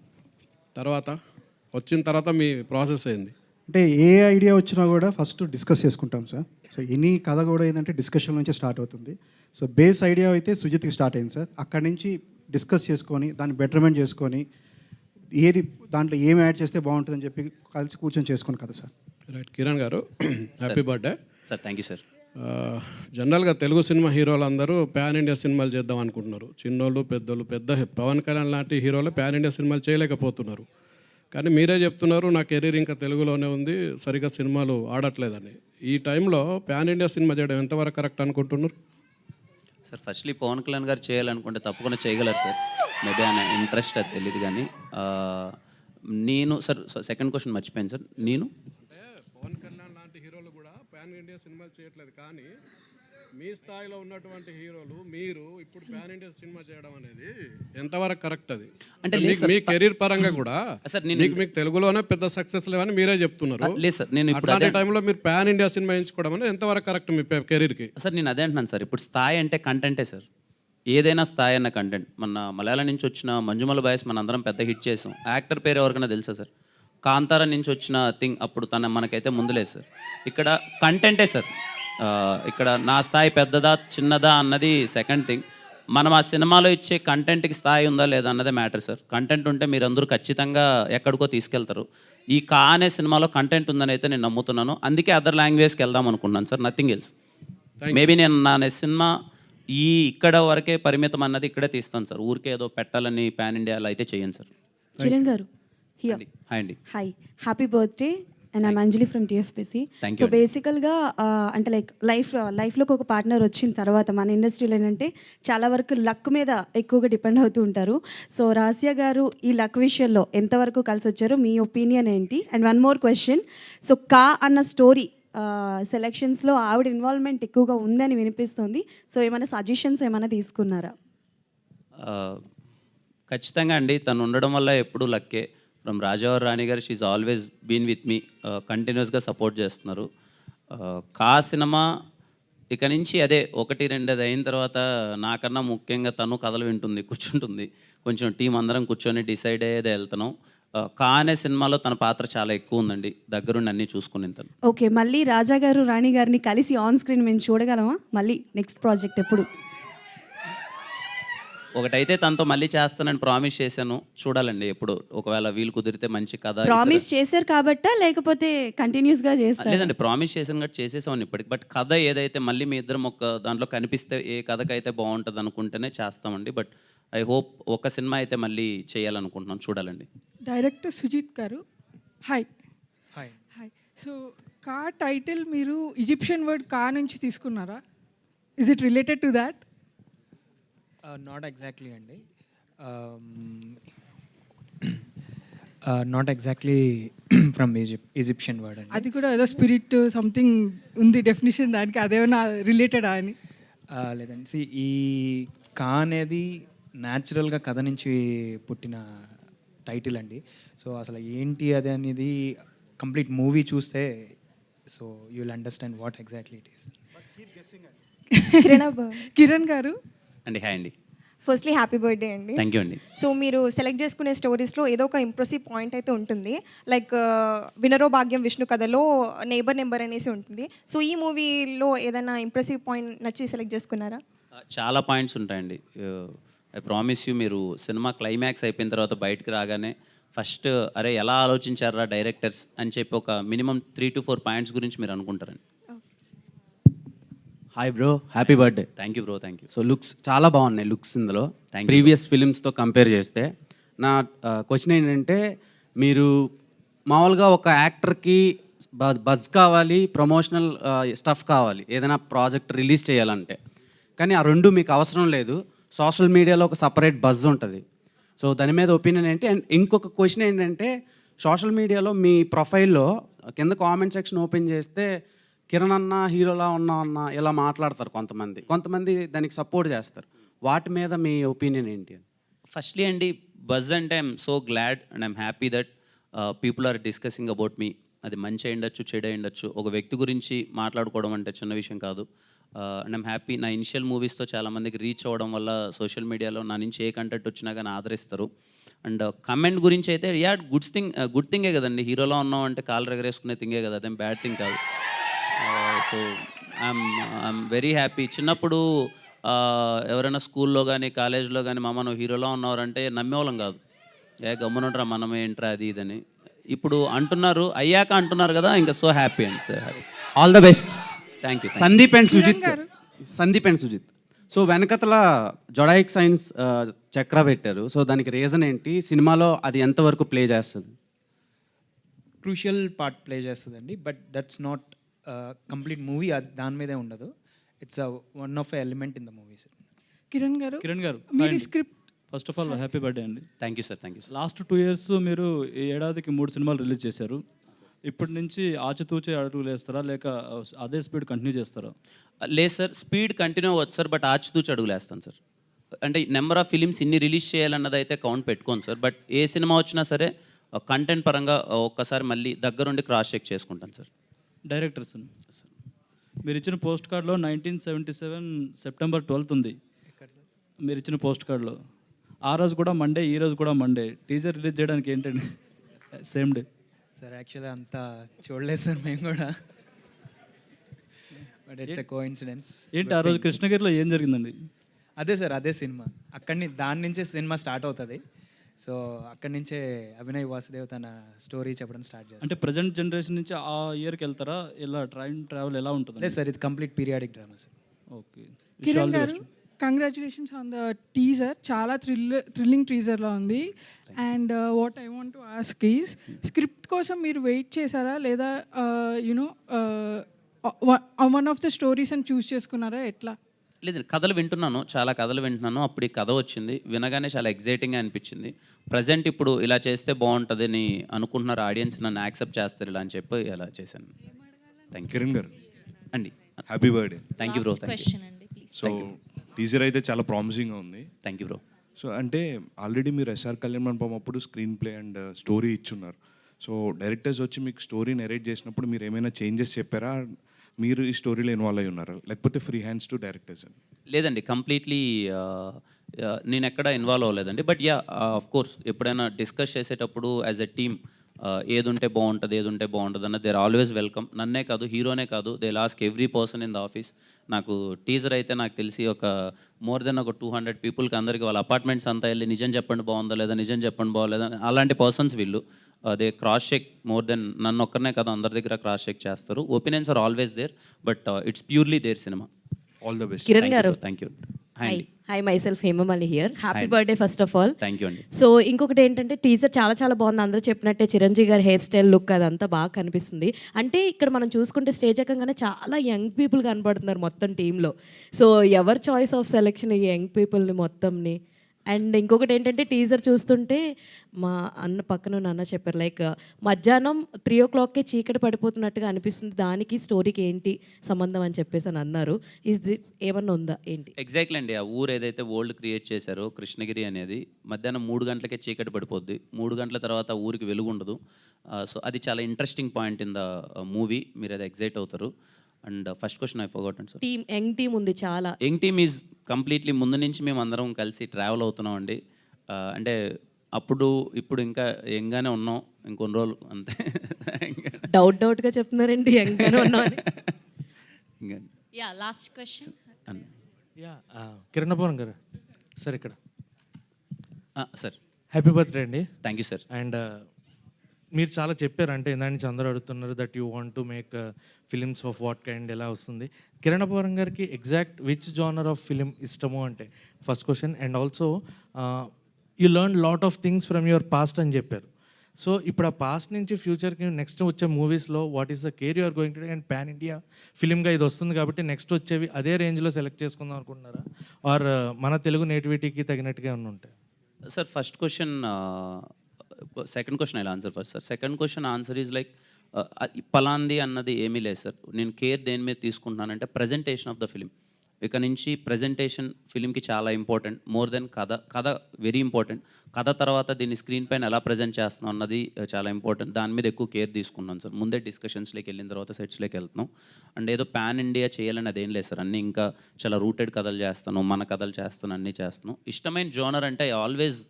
వచ్చిన తర్వాత మీ ప్రాసెస్ అయింది? అంటే ఏ ఐడియా వచ్చినా కూడా ఫస్ట్ డిస్కస్ చేసుకుంటాం సార్. సో ఎనీ కథ కూడా ఏంటంటే డిస్కషన్ నుంచి స్టార్ట్ అవుతుంది. సో బేస్ ఐడియా అయితే సుజిత్కి స్టార్ట్ అయింది సార్. అక్కడి నుంచి డిస్కస్ చేసుకొని దాన్ని బెటర్మెంట్ చేసుకొని ఏది దాంట్లో ఏం యాడ్ చేస్తే బాగుంటుందని చెప్పి కలిసి కూర్చొని చేసుకుని కదా సార్. రైట్. కిరణ్ గారు, happy birthday sir. Thank you sir. జనరల్గా తెలుగు సినిమా హీరోలు అందరూ ప్యాన్ ఇండియా సినిమాలు చేద్దాం అనుకుంటున్నారు. చిన్నోళ్ళు పెద్దోళ్ళు, పవన్ కళ్యాణ్ లాంటి హీరోలు ప్యాన్ ఇండియా సినిమాలు చేయలేకపోతున్నారు. కానీ మీరే చెప్తున్నారు నా కెరీర్ ఇంకా తెలుగులోనే ఉంది, సరిగా సినిమాలు ఆడట్లేదని. ఈ టైంలో ప్యాన్ ఇండియా సినిమా చేయడం ఎంతవరకు కరెక్ట్ అనుకుంటున్నారు? సార్, ఫస్ట్లీ పవన్ కళ్యాణ్ గారు చేయాలనుకుంటే తప్పకుండా చేయగలరు సార్. మేబీ ఆయన ఇంట్రెస్ట్ అది తెలియదు కానీ నేను సార్ సెకండ్ క్వశ్చన్ మర్చిపోయాను సార్. నేను పవన్ కళ్యాణ్ లాంటి హీరోలు కూడా ప్యాన్ ఇండియా సినిమాలు చేయట్లేదు, కానీ మీ స్థాయిలో ఉన్నటువంటి హీరోలు మీరు ఇప్పుడు ప్యాన్ ఇండియా సినిమా చేయడం అనేది ఎంతవరకు కరెక్ట్? అది అంటే మీ కెరీర్ పరంగా కూడా సార్ మీకు తెలుగులోనే పెద్ద సక్సెస్ లేవని మీరే చెప్తున్నారు. లేదు సార్, నేను ఇప్పుడు అట్లాంటి టైంలో మీరు ప్యాన్ ఇండియా సినిమా ఎంచుకోవడం అనేది ఎంతవరకు కరెక్ట్ మీ కెరీర్కి? సార్ నేను అదే అంటున్నాను సార్. ఇప్పుడు స్థాయి అంటే కంటెంటే సార్. ఏదైనా స్థాయి అన్న కంటెంట్. మన మలయాళం నుంచి వచ్చిన మంజుమల బాయ్స్ మన అందరం పెద్ద హిట్ చేసాం. యాక్టర్ పేరు ఎవరికైనా తెలుసా సార్? కాంతారా నుంచి వచ్చిన థింగ్ అప్పుడు మనకైతే ముందులేదు సార్. ఇక్కడ కంటెంటే సార్. ఇక్కడ నా స్థాయి పెద్దదా చిన్నదా అన్నది సెకండ్ థింగ్. మనం ఆ సినిమాలో ఇచ్చే కంటెంట్కి స్థాయి ఉందా లేదా అన్నదే మ్యాటర్ సార్. కంటెంట్ ఉంటే మీరు అందరూ ఖచ్చితంగా ఎక్కడికో తీసుకెళ్తారు. ఈ కా అనే సినిమాలో కంటెంట్ ఉందని అయితే నేను నమ్ముతున్నాను. అందుకే అదర్ లాంగ్వేజ్కి వెళ్దాం అనుకున్నాను సార్. Nothing else. మేబీ నేను నా సినిమా ఇక్కడ వరకే పరిమితం అన్నది ఇక్కడే తీస్తాను సార్. ఊరికే ఏదో పెట్టాలని ప్యాన్ ఇండియాలో అయితే చేయను సార్. కిరణ్ గారు, హియర్. హాయ్ అండి. Hi, happy birthday. And I'm Anjali from TFPC. So బేసికల్గా అంటే లైఫ్లోకి ఒక పార్ట్నర్ వచ్చిన తర్వాత మన ఇండస్ట్రీలో ఏంటంటే చాలా వరకు లక్ మీద ఎక్కువగా డిపెండ్ అవుతూ ఉంటారు. సో రాసియా గారు ఈ లక్ విషయంలో ఎంతవరకు కలిసి వచ్చారో మీ ఒపీనియన్ ఏంటి? And one more question. So కా అన్న స్టోరీ సెలెక్షన్స్లో ఆవిడ ఇన్వాల్వ్మెంట్ ఎక్కువగా ఉందని వినిపిస్తుంది. సో ఏమైనా సజెషన్స్ ఏమైనా తీసుకున్నారా? ఖచ్చితంగా అండి. తను ఉండడం వల్ల ఎప్పుడు లక్కే. ఫ్రమ్ రాజావర్ రాణి గారు, she always been with me. కంటిన్యూస్గా సపోర్ట్ చేస్తున్నారు. కా సినిమా ఇక నుంచి అదే 1-2 అది అయిన తర్వాత నాకన్నా ముఖ్యంగా తను కథలు వింటుంది, కూర్చుంటుంది. కొంచెం టీం అందరం కూర్చొని డిసైడ్ అయ్యేదే వెళ్తున్నాం. కా అనే సినిమాలో తన పాత్ర చాలా ఎక్కువ ఉందండి. దగ్గరుండి అన్నీ చూసుకుని తను. ఓకే, మళ్ళీ రాజా గారు రాణి గారిని కలిసి ఆన్ స్క్రీన్ మేము చూడగలమా? మళ్ళీ నెక్స్ట్ ప్రాజెక్ట్ ఎప్పుడు? ఒకటైతే తనతో మళ్ళీ చేస్తానని ప్రామిస్ చేశాను. చూడాలండి ఎప్పుడు. ఒకవేళ వీలు కుదిరితే మంచి కథ. ప్రామిస్ చేశారు కాబట్టా లేకపోతే కంటిన్యూస్గా చేస్తారు? లేదండి, ప్రామిస్ చేశాను కాబట్టి చేసేసామని ఇప్పటికి. బట్ కథ ఏదైతే మళ్ళీ మీ ఇద్దరం ఒక దాంట్లో కనిపిస్తే ఏ కథకైతే బాగుంటుంది అనుకుంటేనే చేస్తామండి. బట్ ఐ హోప్ ఒక సినిమా అయితే మళ్ళీ చేయాలనుకుంటున్నాం. చూడాలండి. Director Sujith garu, hi. Hi. Hi. So Ka title మీరు ఈజిప్షియన్ వర్డ్ కా నుంచి తీసుకున్నారా? Is it related to that? Not exactly అండి. Not exactly from Egyptian word అండి. అది కూడా ఏదో స్పిరిట్ సంథింగ్ ఉంది డెఫినేషన్ దానికి, అదేమన్నా రిలేటెడా అని? లేదండి. ఈ కా అనేది న్యాచురల్గా కథ నుంచి పుట్టిన టైటిల్ అండి. సో అసలు ఏంటి అది అనేది కంప్లీట్ మూవీ చూస్తే so you will understand what exactly it is. Kiran garu అండి. హాయ్ అండి. ఫస్ట్లీ హ్యాపీ బర్త్డే అండి. థ్యాంక్ యూ అండి. సో మీరు సెలెక్ట్ చేసుకునే స్టోరీస్లో ఏదో ఒక ఇంప్రెసివ్ పాయింట్ అయితే ఉంటుంది. లైక్ వినరో భాగ్యం విష్ణు కథలో నేబర్ నెంబర్ అనేసి ఉంటుంది. సో ఈ మూవీలో ఏదైనా ఇంప్రెసివ్ పాయింట్ నచ్చి సెలెక్ట్ చేసుకున్నారా? చాలా పాయింట్స్ ఉంటాయండి. ఐ ప్రామిస్ యూ, మీరు సినిమా క్లైమాక్స్ అయిపోయిన తర్వాత బయటకు రాగానే ఫస్ట్ అరే ఎలా ఆలోచించారా డైరెక్టర్స్ అని చెప్పి ఒక మినిమం 3 to 4 పాయింట్స్ గురించి మీరు అనుకుంటారండి. Hi bro, happy birthday. Thank you bro, thank you. So looks చాలా బాగున్నాయి. లుక్స్ ఇందులో ప్రీవియస్ ఫిలిమ్స్తో కంపేర్ చేస్తే. నా క్వశ్చన్ ఏంటంటే, మీరు మామూలుగా ఒక యాక్టర్కి బజ్ కావాలి, ప్రమోషనల్ స్టఫ్ కావాలి ఏదైనా ప్రాజెక్ట్ రిలీజ్ చేయాలంటే. కానీ ఆ రెండు మీకు అవసరం లేదు. సోషల్ మీడియాలో ఒక సపరేట్ బజ్ ఉంటుంది. సో దాని మీద ఒపీనియన్ ఏంటి? అండ్ ఇంకొక క్వశ్చన్ ఏంటంటే, సోషల్ మీడియాలో మీ ప్రొఫైల్లో కింద కామెంట్ సెక్షన్ ఓపెన్ చేస్తే కిరణ్ అన్న హీరోలా అన్న ఇలా మాట్లాడతారు కొంతమంది దానికి సపోర్ట్ చేస్తారు. వాటి మీద మీ ఒపీనియన్ ఏంటి? ఫస్ట్లీ అండి, బజ్ అంటే I'm so glad and I'm happy that people are discussing about me. అది మంచి అయ్యుండొచ్చు, చెడు అయ్యుండొచ్చు. ఒక వ్యక్తి గురించి మాట్లాడుకోవడం అంటే చిన్న విషయం కాదు. అండ్ ఐమ్ హ్యాపీ నా ఇనిషియల్ మూవీస్తో చాలామందికి రీచ్ అవ్వడం వల్ల సోషల్ మీడియాలో నా నుంచి ఏ కంటెంట్ వచ్చినా కానీ ఆదరిస్తారు. అండ్ కమెంట్ గురించి అయితే గుడ్ థింగే కదండి, హీరోలో ఉన్నాం అంటే కాళ్ళు ఎగరేసుకునే థింగే కదా, అదేం బ్యాడ్ థింగ్ కాదు. So I'm very happy. చిన్నప్పుడు ఎవరైనా స్కూల్లో కానీ కాలేజ్లో కానీ మామ నువ్వు హీరోలో ఉన్నారంటే నమ్మేవాళ్ళం కాదు, గమ్మునుంటారా మనం ఏంట్రా అది ఇదని. ఇప్పుడు అంటున్నారు, అయ్యాక అంటున్నారు కదా, ఇంకా సో హ్యాపీ అండి sir. All the best. Thank you. Sandeep and Sujith so వెనకతల జొడాయిక్ సైన్స్ చక్ర పెట్టారు. సో దానికి రీజన్ ఏంటి, సినిమాలో అది ఎంతవరకు ప్లే చేస్తుంది? క్రూషియల్ పార్ట్ ప్లే చేస్తుందండి, but that's not complete movie, దాని మీదే ఉండదు. It's one of element in the movie sir. Kiran garu మీరు script first of all happy birthday అండి. Thank you sir. Thank you sir. Last 2 years మీరు ఈ ఏడాదికి 3 సినిమాలు రిలీజ్ చేశారు. ఇప్పటి నుంచి ఆచితూచే అడుగులు వేస్తారా లేక అదే స్పీడ్ కంటిన్యూ చేస్తారా? లేదు సార్, స్పీడ్ కంటిన్యూ అవ్వచ్చు సార్, బట్ ఆచితూచి అడుగులేస్తాను సార్. అంటే నెంబర్ ఆఫ్ ఫిలిమ్స్ ఇన్ని రిలీజ్ చేయాలన్నది అయితే కౌంట్ పెట్టుకోను సార్, బట్ ఏ సినిమా వచ్చినా సరే కంటెంట్ పరంగా ఒక్కసారి మళ్ళీ దగ్గరుండి క్రాస్ చెక్ చేసుకుంటాను సార్. డైరెక్టర్స్ మీరు ఇచ్చిన పోస్ట్ కార్డ్లో 1977 September 12th ఉంది. మీరు ఇచ్చిన పోస్ట్ కార్డ్లో ఆ రోజు కూడా మండే, ఈ రోజు కూడా మండే. టీజర్ రిలీజ్ చేయడానికి ఏంటండి సేమ్ డే? సార్ యాక్చువల్లీ అంతా చూడలేదు సార్ మేము కూడా, బట్ ఇట్స్ ఎ కోఇన్సిడెన్స్. ఏంటి ఆ రోజు కృష్ణగిరిలో ఏం జరిగిందండి? అదే సార్, అదే సినిమా. దాని నుంచే సినిమా స్టార్ట్ అవుతుంది. సో అక్కడి నుంచే అభినయ్ వాసుదేవ్ తన స్టోరీ చెప్పడం స్టార్ట్ చేస్తారు. అంటే ప్రజెంట్ జనరేషన్ నుంచి ఆ ఇయర్కి వెళ్తారా, ఇలా ట్రావెల్ ఎలా ఉంటుంది? లేదు సార్, ఇది complete periodic drama sir. Okay. Kiran గారు కంగ్రాచులేషన్స్ ఆన్ ద టీజర్, చాలా థ్రిల్లింగ్ టీజర్లో ఉంది. And what I want to ask is, script కోసం మీరు వెయిట్ చేశారా లేదా you know one of the stories అని చూస్ చేసుకున్నారా, ఎట్లా? లేదు, కథలు వింటున్నాను, చాలా కథలు వింటున్నాను. అప్పుడు ఈ కథ వచ్చింది, వినగానే చాలా ఎగ్జైటింగ్గా అనిపించింది. ప్రజెంట్ ఇప్పుడు ఇలా చేస్తే బాగుంటుంది అని అనుకుంటున్నారు ఆడియన్స్, నన్ను యాక్సెప్ట్ చేస్తారు ఇలా అని చెప్పి ఇలా చేశాను. Thank you. కిరణ్ గారు అండి, happy birthday. Thank you bro. Thank you. So teaser అయితే చాలా ప్రామిసింగ్గా ఉంది. Thank you bro. సో అంటే ఆల్రెడీ మీరు ఎస్ఆర్ కళ్యాణ్ మండపం అప్పుడు స్క్రీన్ ప్లే అండ్ స్టోరీ ఇచ్చున్నారు. సో డైరెక్టర్స్ వచ్చి మీకు స్టోరీ నెరేట్ చేసినప్పుడు మీరు ఏమైనా చేంజెస్ చెప్పారా, మీరు ఈ స్టోరీలో ఇన్వాల్వ్ అయి ఉన్నారా, లేకపోతే ఫ్రీ హ్యాండ్స్ టు డైరెక్టర్స్ అని? లేదండి, కంప్లీట్లీ నేను ఎక్కడ ఇన్వాల్వ్ అవ్వలేదండి. బట్ యా, ఆఫ్ కోర్స్ ఎప్పుడైనా డిస్కస్ చేసేటప్పుడు యాజ్ ఎ టీమ్ ఏది ఉంటే బాగుంటుంది అన్న దే ఆర్ ఆల్వేస్ వెల్కమ్. నన్నే కాదు, హీరోనే కాదు, they లాస్క్ every person in the office. నాకు టీజర్ అయితే నాకు తెలిసి ఒక మోర్ దెన్ ఒక 200 పీపుల్కి అందరికీ వాళ్ళ అపార్ట్మెంట్స్ అంతా వెళ్ళి నిజం చెప్పండి బాగుందా లేదా, నిజం చెప్పండి బాగోలేదా, అలాంటి పర్సన్స్ వీళ్ళు. They cross check more than నన్ను ఒక్కరినే కాదు, అందరి దగ్గర క్రాస్ చెక్ చేస్తారు. Opinions are always there, but it's purely their సినిమా. All the best. Kiran garu, thank you. Hi myself Hemamali here. Happy birthday first of all. Thank you అండి. So ఇంకొకటి ఏంటంటే టీజర్ చాలా బాగుంది. అందరూ చెప్పినట్టే చిరంజీవి గారి హెయిర్ స్టైల్, లుక్ అదంతా బాగా కనిపిస్తుంది. అంటే ఇక్కడ మనం చూసుకుంటే స్టేజ్ ఎక్కగానే చాలా యంగ్ పీపుల్ కనబడుతున్నారు మొత్తం టీంలో. సో ఎవరి చాయిస్ ఆఫ్ సెలెక్షన్ ఈ యంగ్ పీపుల్ని మొత్తంని? అండ్ ఇంకొకటి ఏంటంటే టీజర్ చూస్తుంటే మా అన్న పక్కన నాన్న చెప్పారు, లైక్ మధ్యాహ్నం 3 o'clockకే చీకటి పడిపోతున్నట్టుగా అనిపిస్తుంది, దానికి స్టోరీకి ఏంటి సంబంధం అని చెప్పేసి అని అన్నారు. ఇస్ దిస్ ఏమన్నా ఉందా ఏంటి? ఎగ్జాక్ట్లీ అండి, ఆ ఊరు ఏదైతే వరల్డ్ క్రియేట్ చేశారో కృష్ణగిరి అనేది, మధ్యాహ్నం 3 గంటలకే చీకటి పడిపోద్ది, 3 గంటల తర్వాత ఊరికి వెలుగు ఉండదు. సో అది చాలా interesting point in the movie, మీరు అది ఎగ్జైట్ అవుతారు. And first question I forgotten sir. Young team ఉంది చాలా. యంగ్ టీమ్ ఈజ్ కంప్లీట్లీ ముందు నుంచి మేము అందరం కలిసి ట్రావెల్ అవుతున్నాం అండి. అంటే అప్పుడు ఇప్పుడు ఇంకా యంగ్గానే ఉన్నాం, ఇంకొన్ని రోజులు అంతే. డౌట్గా చెప్తున్నారండి యంగ్గానే ఉన్నాం అని. Yeah, last question. Yeah, Kiran garu sir, ఇక్కడ సార్ హ్యాపీ బర్త్డే అండి. Thank you sir. అండ్ మీరు చాలా చెప్పారు, అంటే ఇందాక నుంచి అందరూ అడుగుతున్నారు that you want to make films of what kind, ఎలా వస్తుంది కిరణ్ అబ్బవరం గారికి exact which genre of film ఇష్టము అంటే first question. And also you learn lot of things from your past అని చెప్పారు. సో ఇప్పుడు ఆ పాస్ట్ నుంచి ఫ్యూచర్కి నెక్స్ట్ వచ్చే మూవీస్లో what is the care you are going to do? And pan India ఫిలింగా ఇది వస్తుంది కాబట్టి నెక్స్ట్ వచ్చేవి అదే రేంజ్లో సెలెక్ట్ చేసుకుందాం అనుకుంటున్నారా, ఆర్ మన తెలుగు నేటివిటీకి తగినట్టుగా ఉన్న ఉంటాయి? Sir first question, second question I answer first sir. Second question answer is like పలాంది అన్నది ఏమీ లేదు సార్. నేను కేర్ దేని మీద తీసుకుంటున్నానంటే ప్రజెంటేషన్ ఆఫ్ ద ఫిలిం. ఇక నుంచి ప్రజెంటేషన్ ఫిలింకి చాలా ఇంపార్టెంట్, మోర్ దెన్ కథ వెరీ ఇంపార్టెంట్. కథ తర్వాత దీన్ని స్క్రీన్ పైన ఎలా ప్రజెంట్ చేస్తున్నాం అన్నది చాలా ఇంపార్టెంట్. దాని మీద ఎక్కువ కేర్ తీసుకున్నాను సార్. ముందే డిస్కషన్స్లోకి వెళ్ళిన తర్వాత సెట్స్లోకి వెళ్తున్నాం. అండ్ ఏదో పాన్ ఇండియా చేయాలని అదేం లేదు సార్. అన్నీ ఇంకా చాలా రూటెడ్ కథలు చేస్తాను, మన కథలు చేస్తాను, అన్నీ చేస్తున్నాం. ఇష్టమైన జోనర్ అంటే I always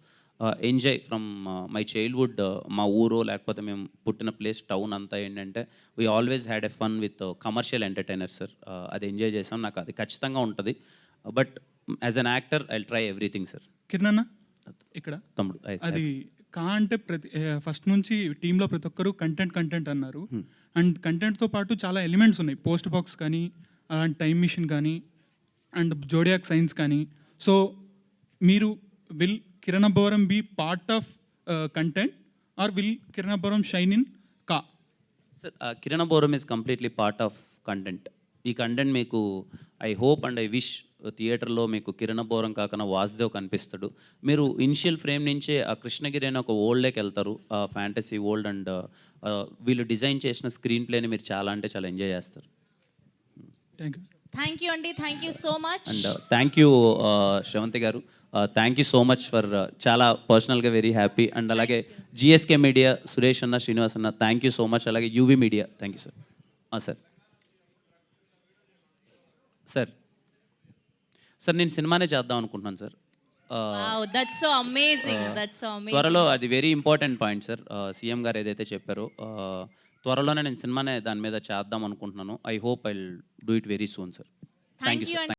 enjoy from my childhood. మా ఊరు లేకపోతే మేము పుట్టిన ప్లేస్ టౌన్ అంతా ఏంటంటే we always had a fun with commercial entertainer sir. అది ఎంజాయ్ చేసాం, నాకు అది ఖచ్చితంగా ఉంటుంది. But as an actor I try everything sir. Kiran అన్న ఇక్కడ తమ్ముడు అది కా అంటే ఫస్ట్ నుంచి టీంలో ప్రతి ఒక్కరు కంటెంట్ అన్నారు. అండ్ కంటెంట్తో పాటు చాలా ఎలిమెంట్స్ ఉన్నాయి, పోస్ట్ బాక్స్ కానీ, అలాంటి టైం మిషన్ కానీ, అండ్ జోడియాక్ సైన్స్ కానీ. సో మీరు will Kiran Abbavaram be part of content or will Kiran Abbavaram shine in Ka? Sir Kiran బోరం is completely part of content. ఈ కంటెంట్ మీకు I hope and I wish థియేటర్లో మీకు కిరణ్ బోరం కాకుండా వాసుదేవ్ కనిపిస్తాడు. మీరు ఇనిషియల్ ఫ్రేమ్ నుంచే ఆ కృష్ణగిరి అనే ఒక వరల్డ్లోకి వెళ్తారు, ఫ్యాంటసీ వరల్డ్. అండ్ వీళ్ళు డిజైన్ చేసిన స్క్రీన్ ప్లేని మీరు చాలా అంటే చాలా ఎంజాయ్ చేస్తారు. థ్యాంక్ యూ అండి, thank you so much. And thank you Sravanthi garu, thank you so much for చాలా పర్సనల్గా వెరీ హ్యాపీ. అండ్ అలాగే జిఎస్కే మీడియా సురేష్ అన్న, శ్రీనివాస్ అన్న, థ్యాంక్ యూ సో మచ్. అలాగే UV media thank you sir. Sir sir నేను సినిమానే చేద్దాం అనుకుంటున్నాను సార్. That's so amazing, that's so amazing. త్వరలో అది very important point sir. CM గారు ఏదైతే చెప్పారో త్వరలోనే నేను సినిమానే దాని మీద చేద్దాం అనుకుంటున్నాను. I hope I will do it very soon sir. Thank you.